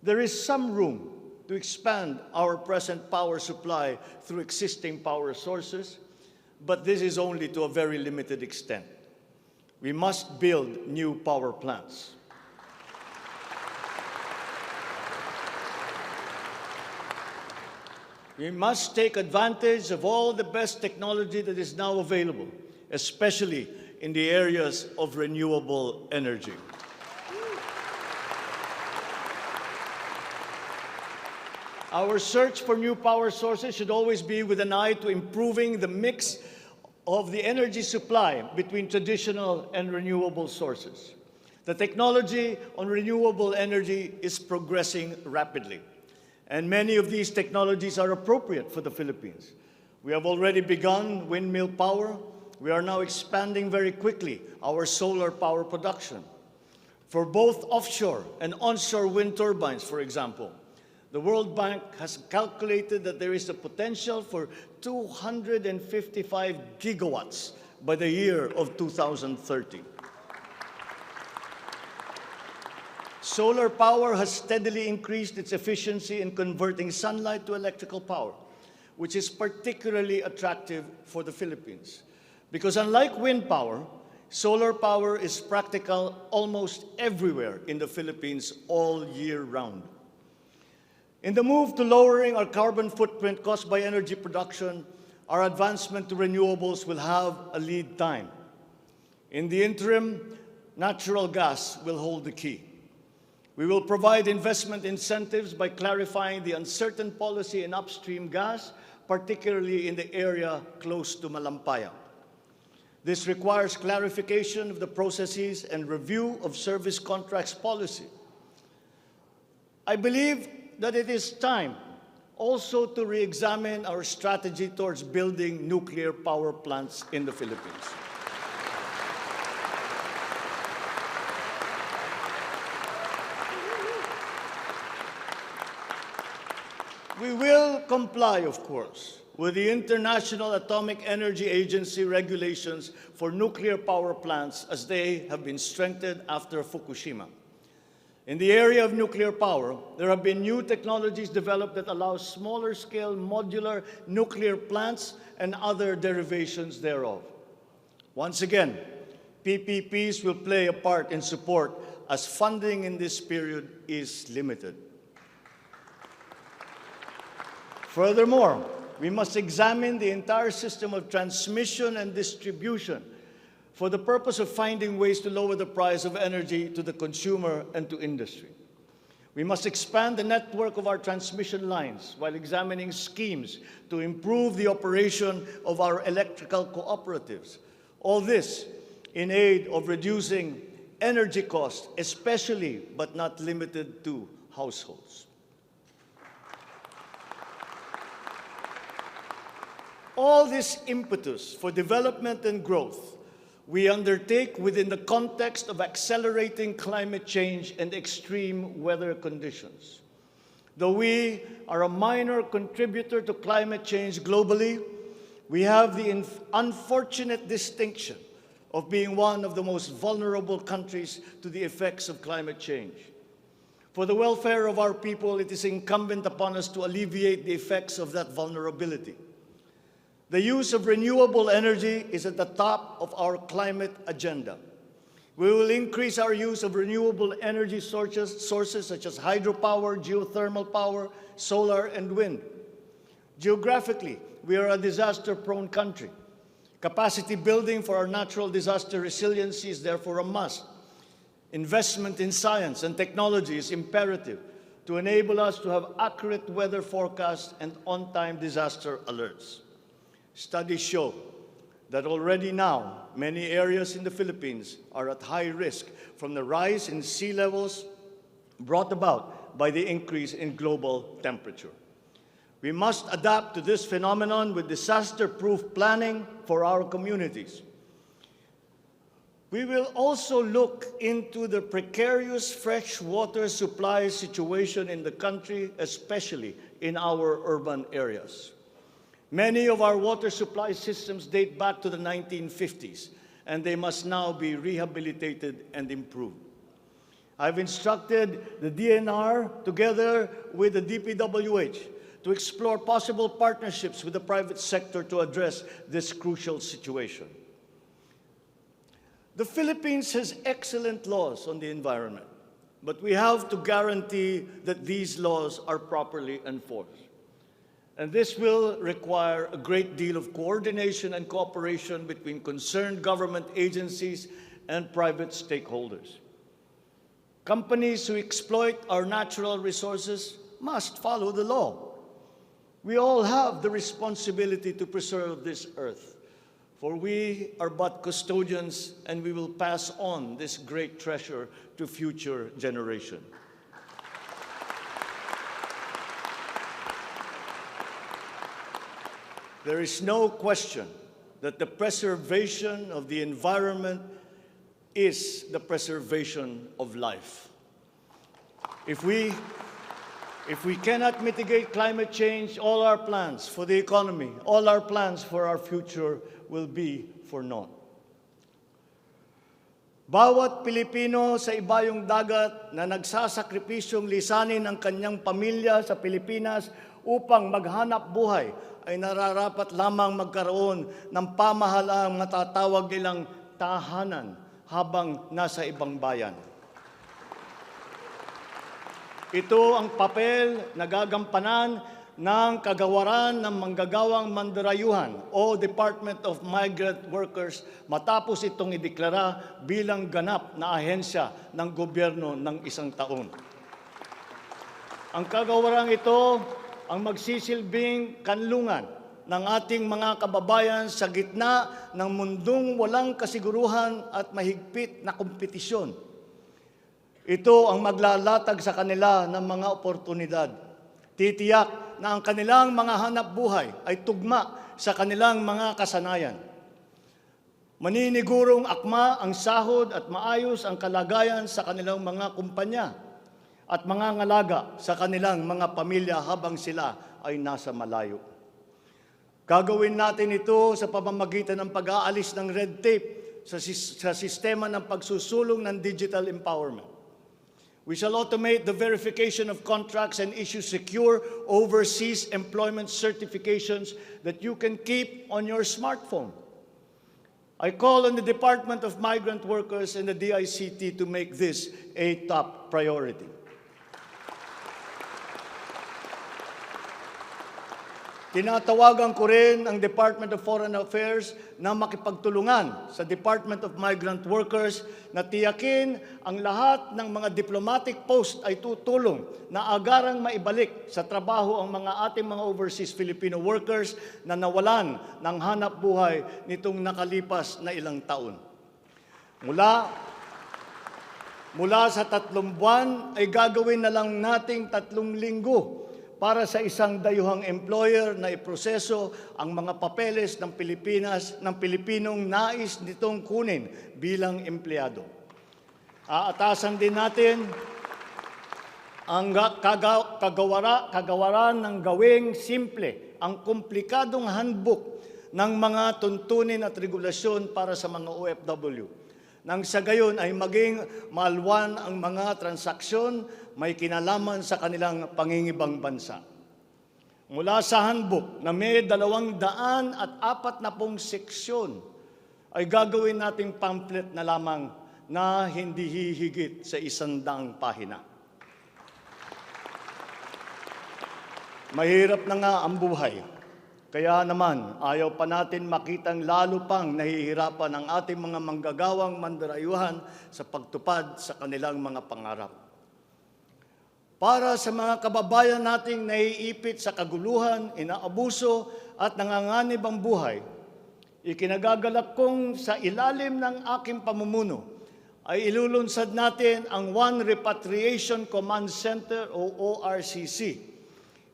There is some room to expand our present power supply through existing power sources, but this is only to a very limited extent. We must build new power plants. We must take advantage of all the best technology that is now available, especially in the areas of renewable energy. Our search for new power sources should always be with an eye to improving the mix of the energy supply between traditional and renewable sources. The technology on renewable energy is progressing rapidly, and many of these technologies are appropriate for the Philippines. We have already begun windmill power. We are now expanding very quickly our solar power production. For both offshore and onshore wind turbines, for example, the World Bank has calculated that there is a potential for 255 gigawatts by the year of 2030. Solar power has steadily increased its efficiency in converting sunlight to electrical power, which is particularly attractive for the Philippines. Because unlike wind power, solar power is practical almost everywhere in the Philippines all year round. In the move to lowering our carbon footprint caused by energy production, our advancement to renewables will have a lead time. In the interim, natural gas will hold the key. We will provide investment incentives by clarifying the uncertain policy in upstream gas, particularly in the area close to Malampayang. This requires clarification of the processes and review of service contracts policy. I believe that it is time also to re-examine our strategy towards building nuclear power plants in the Philippines. We will comply, of course, with the International Atomic Energy Agency regulations for nuclear power plants as they have been strengthened after Fukushima. In the area of nuclear power, there have been new technologies developed that allow smaller-scale modular nuclear plants and other derivations thereof. Once again, PPPs will play a part in support as funding in this period is limited. Furthermore, we must examine the entire system of transmission and distribution for the purpose of finding ways to lower the price of energy to the consumer and to industry. We must expand the network of our transmission lines while examining schemes to improve the operation of our electrical cooperatives. All this in aid of reducing energy costs, especially but not limited to households. All this impetus for development and growth we undertake within the context of accelerating climate change and extreme weather conditions. Though we are a minor contributor to climate change globally, we have the unfortunate distinction of being one of the most vulnerable countries to the effects of climate change. For the welfare of our people, it is incumbent upon us to alleviate the effects of that vulnerability. The use of renewable energy is at the top of our climate agenda. We will increase our use of renewable energy sources such as hydropower, geothermal power, solar, and wind. Geographically, we are a disaster-prone country. Capacity building for our natural disaster resiliency is therefore a must. Investment in science and technology is imperative to enable us to have accurate weather forecasts and on-time disaster alerts. Studies show that already now, many areas in the Philippines are at high risk from the rise in sea levels brought about by the increase in global temperature. We must adapt to this phenomenon with disaster-proof planning for our communities. We will also look into the precarious fresh water supply situation in the country, especially in our urban areas. Many of our water supply systems date back to the 1950s, and they must now be rehabilitated and improved. I've instructed the DNR, together with the DPWH, to explore possible partnerships with the private sector to address this crucial situation. The Philippines has excellent laws on the environment, but we have to guarantee that these laws are properly enforced. And this will require a great deal of coordination and cooperation between concerned government agencies and private stakeholders. Companies who exploit our natural resources must follow the law. We all have the responsibility to preserve this earth, for we are but custodians, and we will pass on this great treasure to future generations. There is no question that the preservation of the environment is the preservation of life. If we cannot mitigate climate change, all our plans for the economy, all our plans for our future will be for naught. Bawat Pilipino sa ibayong dagat na nagsasakripisyong lisanin ang kanyang pamilya sa Pilipinas upang maghanap buhay ay nararapat lamang magkaroon ng pamahalaang matatawag nilang tahanan habang nasa ibang bayan. Ito ang papel na gagampanan ng kagawaran ng manggagawang mandarayuhan o Department of Migrant Workers matapos itong ideklara bilang ganap na ahensya ng gobyerno ng isang taon. Ang kagawarang ito ang magsisilbing kanlungan ng ating mga kababayan sa gitna ng mundong walang kasiguruhan at mahigpit na kompetisyon. Ito ang maglalatag sa kanila ng mga oportunidad. Titiyak na ang kanilang mga hanap buhay ay tugma sa kanilang mga kasanayan. Maninigurong akma ang sahod at maayos ang kalagayan sa kanilang mga kumpanya. at mangangalaga sa kanilang mga pamilya habang sila ay nasa malayo. Gagawin natin ito sa pamamagitan ng pag-aalis ng red tape sa sistema ng pagsusulong ng digital empowerment. We shall automate the verification of contracts and issue secure overseas employment certifications that you can keep on your smartphone. I call on the Department of Migrant Workers and the DICT to make this a top priority. Tinatawagan ko rin ang Department of Foreign Affairs na makipagtulungan sa Department of Migrant Workers na tiyakin ang lahat ng mga diplomatic post ay tutulong na agarang maibalik sa trabaho ang mga ating mga overseas Filipino workers na nawalan ng hanap buhay nitong nakalipas na ilang taon. Mula sa 3 buwan ay gagawin na lang nating 3 linggo para sa isang dayuhang employer na iproseso ang mga papeles ng Pilipinong nais nitong kunin bilang empleyado. Aatasan din natin ang kagawaran ng gawing simple ang komplikadong handbook ng mga tuntunin at regulasyon para sa mga OFW. Nang sa gayon ay maging malwan ang mga transaksyon may kinalaman sa kanilang pangingibang bansa. Mula sa handbook na may 240 seksyon, ay gagawin nating pamphlet na lamang na hindi hihigit sa 100 pahina. Mahirap na nga ang buhay. Kaya naman, ayaw pa natin makitang lalo pang nahihirapan ang ating mga manggagawang mandarayuhan sa pagtupad sa kanilang mga pangarap. Para sa mga kababayan nating naiipit sa kaguluhan, inaabuso at nanganganib ang buhay, ikinagagalak kong sa ilalim ng aking pamumuno ay ilulunsad natin ang One Repatriation Command Center o ORCC.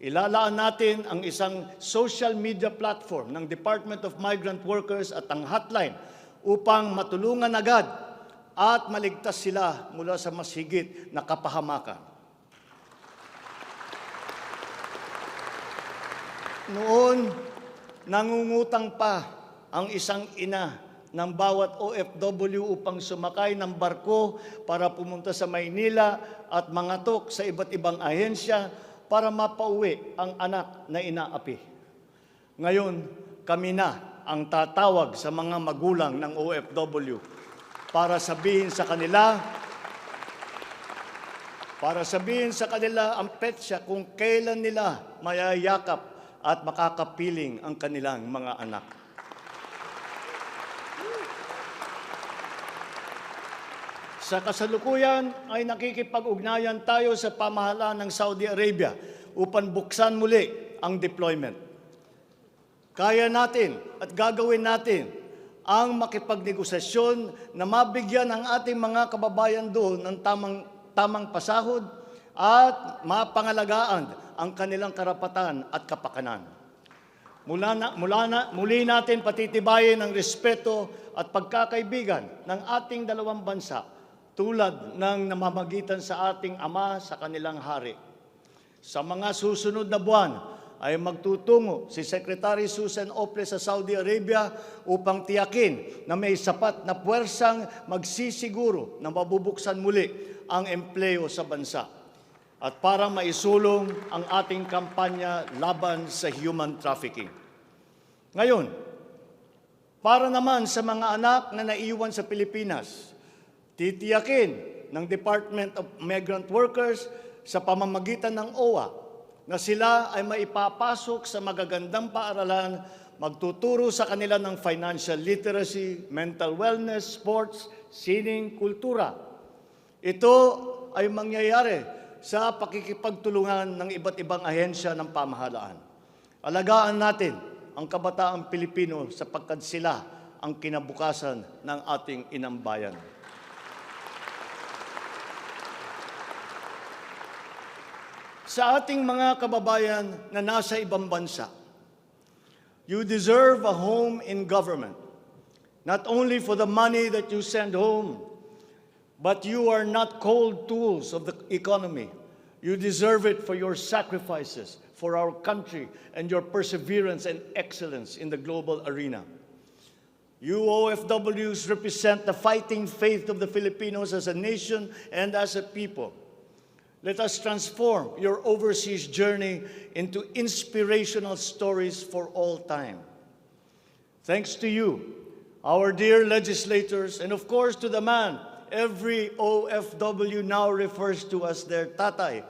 Ilalaan natin ang isang social media platform ng Department of Migrant Workers at ang hotline upang matulungan agad at maligtas sila mula sa mas higit na kapahamakan. Noon, nangungutang pa ang isang ina ng bawat OFW upang sumakay ng barko para pumunta sa Maynila at mangatok sa iba't ibang ahensya para mapauwi ang anak na inaapi. Ngayon, kami na ang tatawag sa mga magulang ng OFW para sabihin sa kanila ang petsa kung kailan nila mayayakap at makakapiling ang kanilang mga anak. Sa kasalukuyan ay nakikipag-ugnayan tayo sa pamahalaan ng Saudi Arabia upang buksan muli ang deployment. Kaya natin at gagawin natin ang makipagnegosasyon na mabigyan ang ating mga kababayan doon ng tamang pasahod at mapangalagaan ang kanilang karapatan at kapakanan. Muli natin patitibayin ang respeto at pagkakaibigan ng ating dalawang bansa tulad ng namamagitan sa ating ama sa kanilang hari. Sa mga susunod na buwan ay magtutungo si Secretary Susan Ople sa Saudi Arabia upang tiyakin na may sapat na puwersang magsisiguro na mabubuksan muli ang empleo sa bansa at para maisulong ang ating kampanya laban sa human trafficking. Ngayon, para naman sa mga anak na naiwan sa Pilipinas, titiyakin ng Department of Migrant Workers sa pamamagitan ng OWA na sila ay maipapasok sa magagandang paaralan, magtuturo sa kanila ng financial literacy, mental wellness, sports, sining, kultura. Ito ay mangyayari sa pakikipagtulungan ng iba't ibang ahensya ng pamahalaan. Alagaan natin ang kabataang Pilipino sapagkat sila ang kinabukasan ng ating inang bayan. Sa ating mga kababayan na nasa ibang bansa, you deserve a home in government, not only for the money that you send home, but you are not cold tools of the economy. You deserve it for your sacrifices for our country and your perseverance and excellence in the global arena. You OFWs represent the fighting faith of the Filipinos as a nation and as a people. Let us transform your overseas journey into inspirational stories for all time. Thanks to you, our dear legislators, and of course to the man every OFW now refers to as their tatay,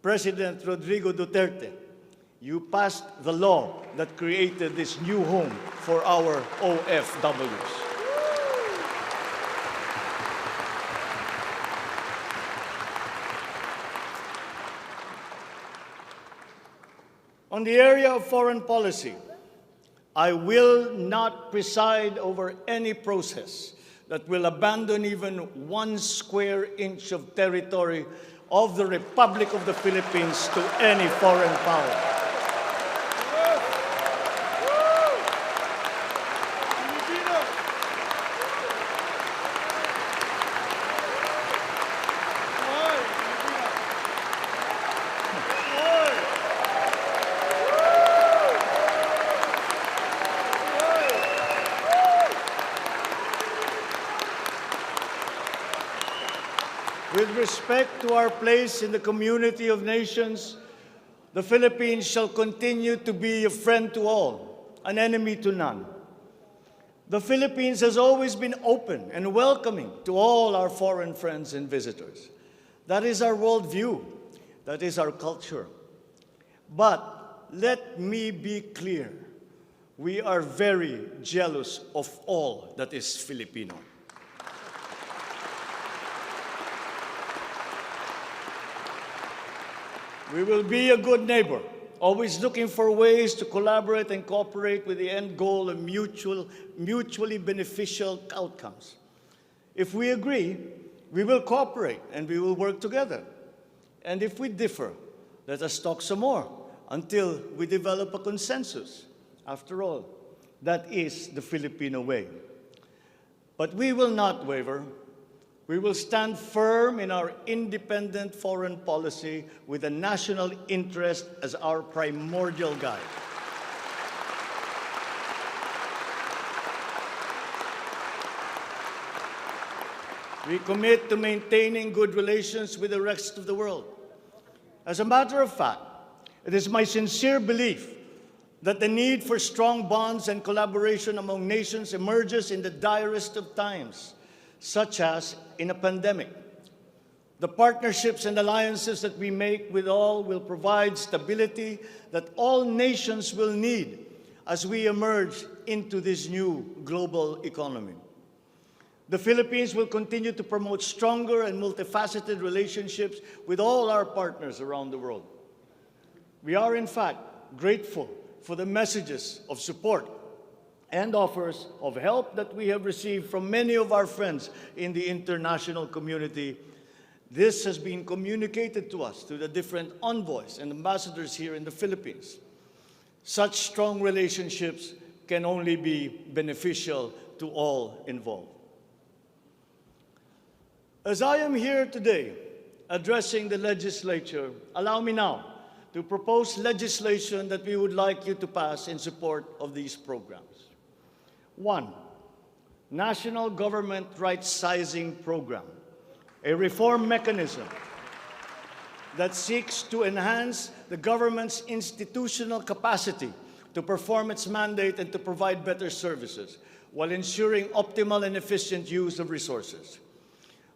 President Rodrigo Duterte. You passed the law that created this new home for our OFWs. On the area of foreign policy, I will not preside over any process that will abandon even 1 square inch of territory of the Republic of the Philippines to any foreign power. With respect to our place in the community of nations, the Philippines shall continue to be a friend to all, an enemy to none. The Philippines has always been open and welcoming to all our foreign friends and visitors. That is our worldview. That is our culture. But let me be clear. We are very jealous of all that is Filipino. We will be a good neighbor, always looking for ways to collaborate and cooperate with the end goal of mutually beneficial outcomes. If we agree, we will cooperate and we will work together. And if we differ, let us talk some more until we develop a consensus. After all, that is the Filipino way. But we will not waver. We will stand firm in our independent foreign policy with the national interest as our primordial guide. We commit to maintaining good relations with the rest of the world. As a matter of fact, it is my sincere belief that the need for strong bonds and collaboration among nations emerges in the direst of times, such as in a pandemic. The partnerships and alliances that we make with all will provide stability that all nations will need as we emerge into this new global economy. The Philippines will continue to promote stronger and multifaceted relationships with all our partners around the world. We are, in fact, grateful for the messages of support and offers of help that we have received from many of our friends in the international community. This has been communicated to us through the different envoys and ambassadors here in the Philippines. Such strong relationships can only be beneficial to all involved. As I am here today addressing the legislature, allow me now to propose legislation that we would like you to pass in support of these programs. 1, National Government Right-Sizing Program, a reform mechanism that seeks to enhance the government's institutional capacity to perform its mandate and to provide better services while ensuring optimal and efficient use of resources.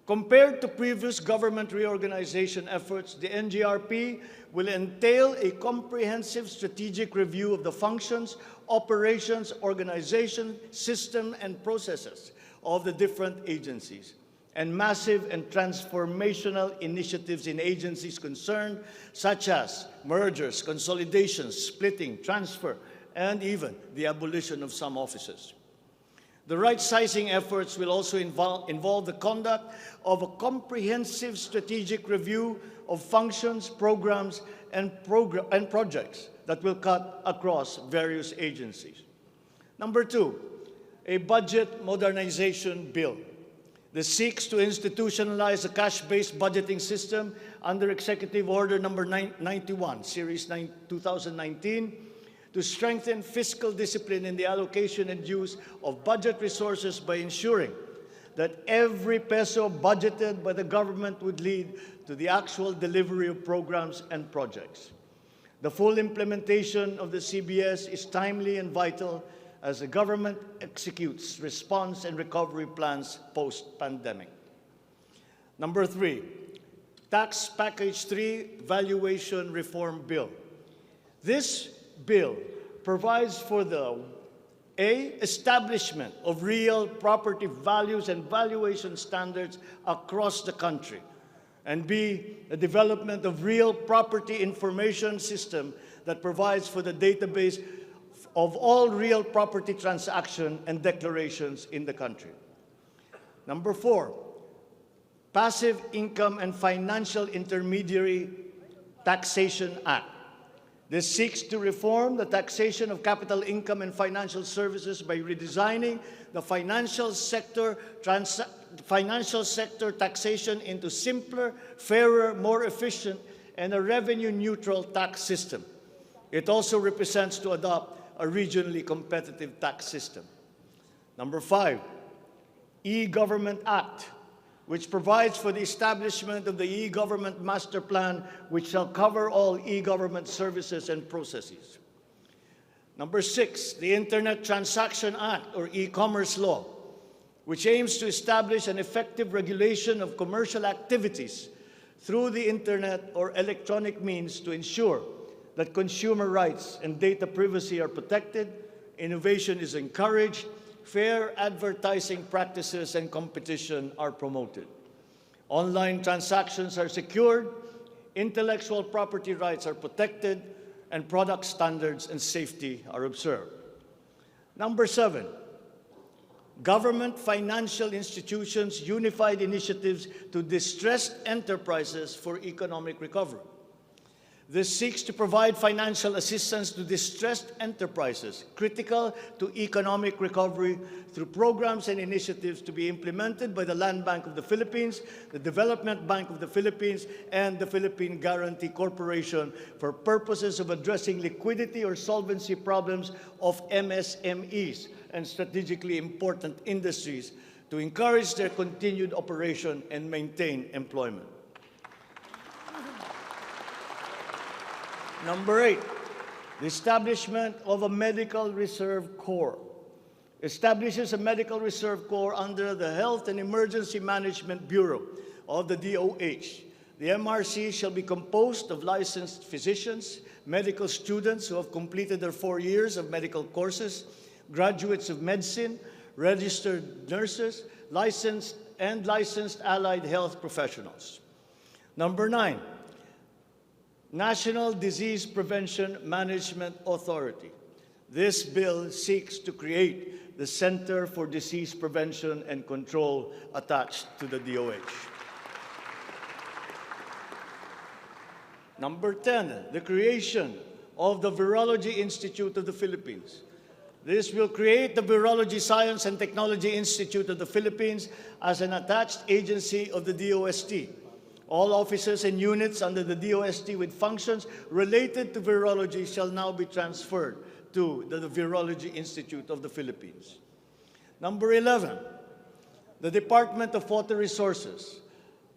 Compared to previous government reorganization efforts, the NGRP will entail a comprehensive strategic review of the functions, operations, organization, system, and processes of the different agencies, and massive and transformational initiatives in agencies concerned, such as mergers, consolidations, splitting, transfer, and even the abolition of some offices. The right-sizing efforts will also involve the conduct of a comprehensive strategic review of functions, programs, and projects that will cut across various agencies. Number 2, a budget modernization bill. This seeks to institutionalize a cash-based budgeting system under Executive Order Number 91, Series 2019, to strengthen fiscal discipline in the allocation and use of budget resources by ensuring that every peso budgeted by the government would lead to the actual delivery of programs and projects. The full implementation of the CBS is timely and vital as the government executes response and recovery plans post-pandemic. Number 3, Tax Package 3 Valuation Reform Bill. This bill provides for the establishment of real property values and valuation standards across the country, and B, the development of real property information system that provides for the database of all real property transaction and declarations in the country. Number 4, Passive Income and Financial Intermediary Taxation Act. This seeks to reform the taxation of capital income and financial services by redesigning the financial sector taxation into simpler, fairer, more efficient, and a revenue-neutral tax system. It also represents to adopt a regionally competitive tax system. Number 5, E-Government Act, which provides for the establishment of the E-Government Master Plan, which shall cover all e-government services and processes. Number 6, the Internet Transaction Act, or e-commerce law, which aims to establish an effective regulation of commercial activities through the Internet or electronic means to ensure that consumer rights and data privacy are protected, innovation is encouraged, fair advertising practices and competition are promoted. Online transactions are secured, intellectual property rights are protected, and product standards and safety are observed. Number 7, Government Financial Institutions Unified Initiatives to Distressed Enterprises for Economic Recovery. This seeks to provide financial assistance to distressed enterprises critical to economic recovery through programs and initiatives to be implemented by the Land Bank of the Philippines, the Development Bank of the Philippines, and the Philippine Guarantee Corporation for purposes of addressing liquidity or solvency problems of MSMEs and strategically important industries to encourage their continued operation and maintain employment. Number 8, the establishment of a Medical Reserve Corps. Establishes a Medical Reserve Corps under the Health and Emergency Management Bureau of the DOH. The MRC shall be composed of licensed physicians, medical students who have completed their 4 years of medical courses, graduates of medicine, registered nurses, licensed allied health professionals. Number 9, National Disease Prevention Management Authority. This bill seeks to create the Center for Disease Prevention and Control attached to the DOH. Number 10, the creation of the Virology Institute of the Philippines. This will create the Virology Science and Technology Institute of the Philippines as an attached agency of the DOST. All offices and units under the DOST with functions related to virology shall now be transferred to the Virology Institute of the Philippines. Number 11, the Department of Water Resources.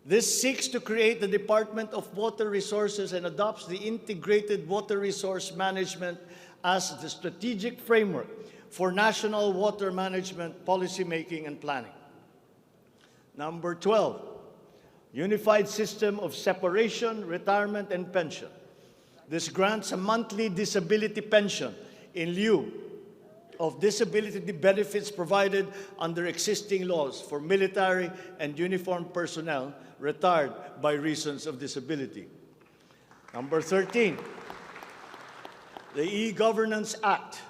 This seeks to create the Department of Water Resources and adopts the integrated water resource management as the strategic framework for national water management, policymaking, and planning. Number 12, Unified System of Separation, Retirement, and Pension. This grants a monthly disability pension in lieu of disability benefits provided under existing laws for military and uniformed personnel retired by reasons of disability. Number 13, the E-Governance Act.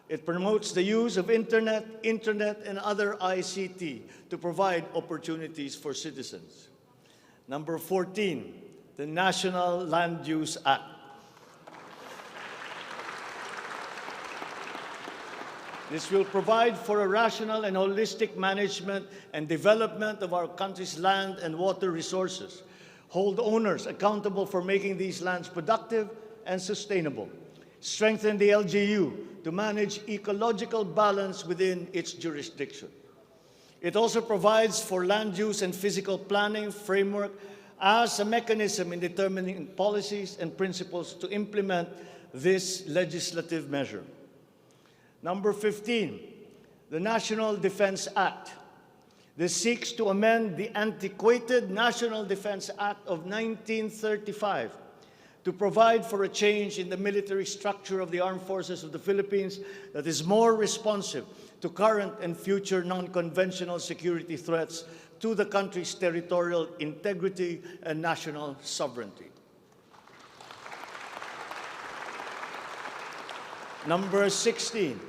It promotes the use of internet, and other ICT to provide opportunities for citizens. Number 14, the National Land Use Act. This will provide for a rational and holistic management and development of our country's land and water resources, hold owners accountable for making these lands productive and sustainable, strengthen the LGU to manage ecological balance within its jurisdiction. It also provides for land use and physical planning framework as a mechanism in determining policies and principles to implement this legislative measure. Number 15, the National Defense Act. This seeks to amend the antiquated National Defense Act of 1935 to provide for a change in the military structure of the armed forces of the Philippines that is more responsive to current and future non-conventional security threats to the country's territorial integrity and national sovereignty. Number 16,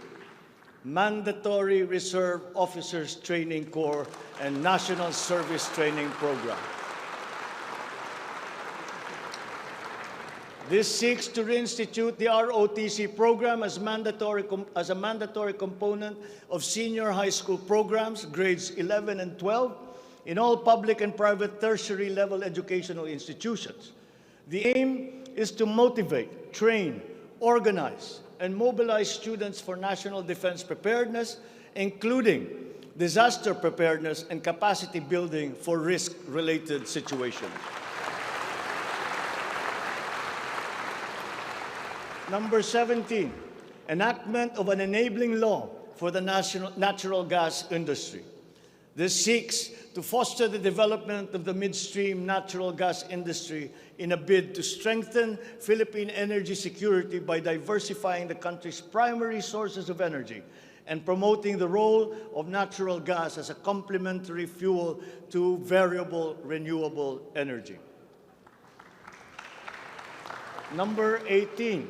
Mandatory Reserve Officers Training Corps and National Service Training Program. This seeks to reinstitute the ROTC program as a mandatory component of senior high school programs, grades 11 and 12, in all public and private tertiary level educational institutions. The aim is to motivate, train, organize, and mobilize students for national defense preparedness, including disaster preparedness and capacity building for risk-related situations. Number 17, enactment of an enabling law for the natural gas industry. This seeks to foster the development of the midstream natural gas industry in a bid to strengthen Philippine energy security by diversifying the country's primary sources of energy and promoting the role of natural gas as a complementary fuel to variable renewable energy. Number 18,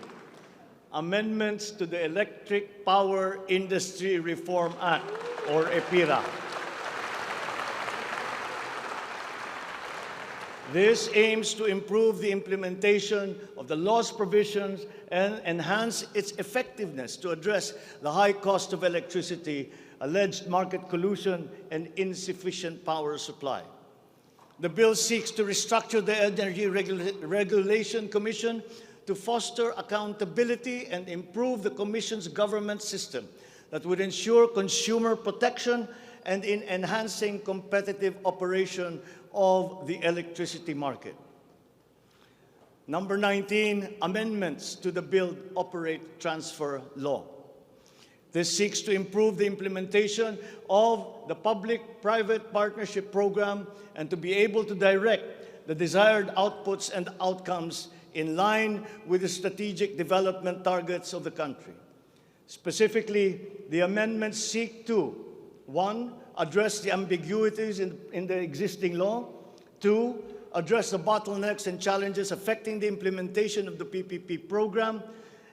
amendments to the Electric Power Industry Reform Act, or Apira. This aims to improve the implementation of the law's provisions and enhance its effectiveness to address the high cost of electricity, alleged market collusion, and insufficient power supply. The bill seeks to restructure the Energy Regulation Commission to foster accountability and improve the Commission's government system that would ensure consumer protection and in enhancing competitive operation of the electricity market. Number 19, amendments to the Build, Operate, Transfer law. This seeks to improve the implementation of the public-private partnership program and to be able to direct the desired outputs and outcomes in line with the strategic development targets of the country. Specifically, the amendments seek to, 1, address the ambiguities in the existing law, 2, address the bottlenecks and challenges affecting the implementation of the PPP program,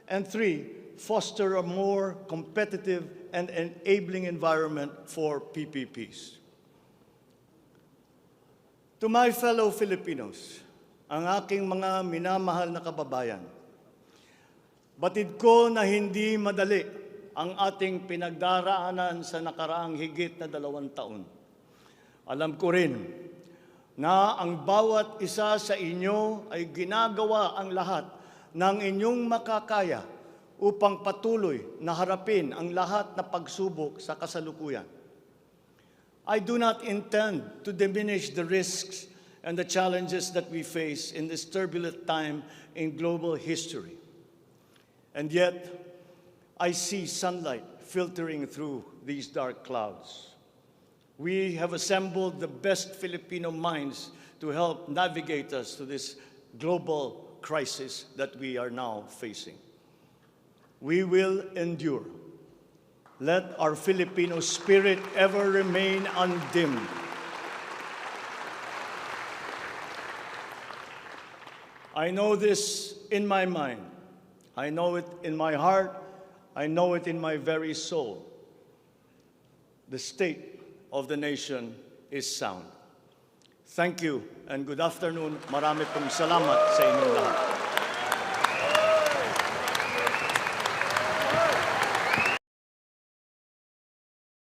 and 3, foster a more competitive and enabling environment for PPPs. To my fellow Filipinos, ang aking mga minamahal na kababayan, batid ko na hindi madali ang ating pinagdaraanan sa nakaraang higit na 2 taon. Alam ko rin na ang bawat isa sa inyo ay ginagawa ang lahat ng inyong makakaya upang patuloy na harapin ang lahat na pagsubok sa kasalukuyan. I do not intend to diminish the risks and the challenges that we face in this turbulent time in global history. And yet, I see sunlight filtering through these dark clouds. We have assembled the best Filipino minds to help navigate us to this global crisis that we are now facing. We will endure. Let our Filipino spirit ever remain undimmed. I know this in my mind. I know it in my heart. I know it in my very soul. The state of the nation is sound. Thank you and good afternoon. Marami pong salamat sa inyong lahat.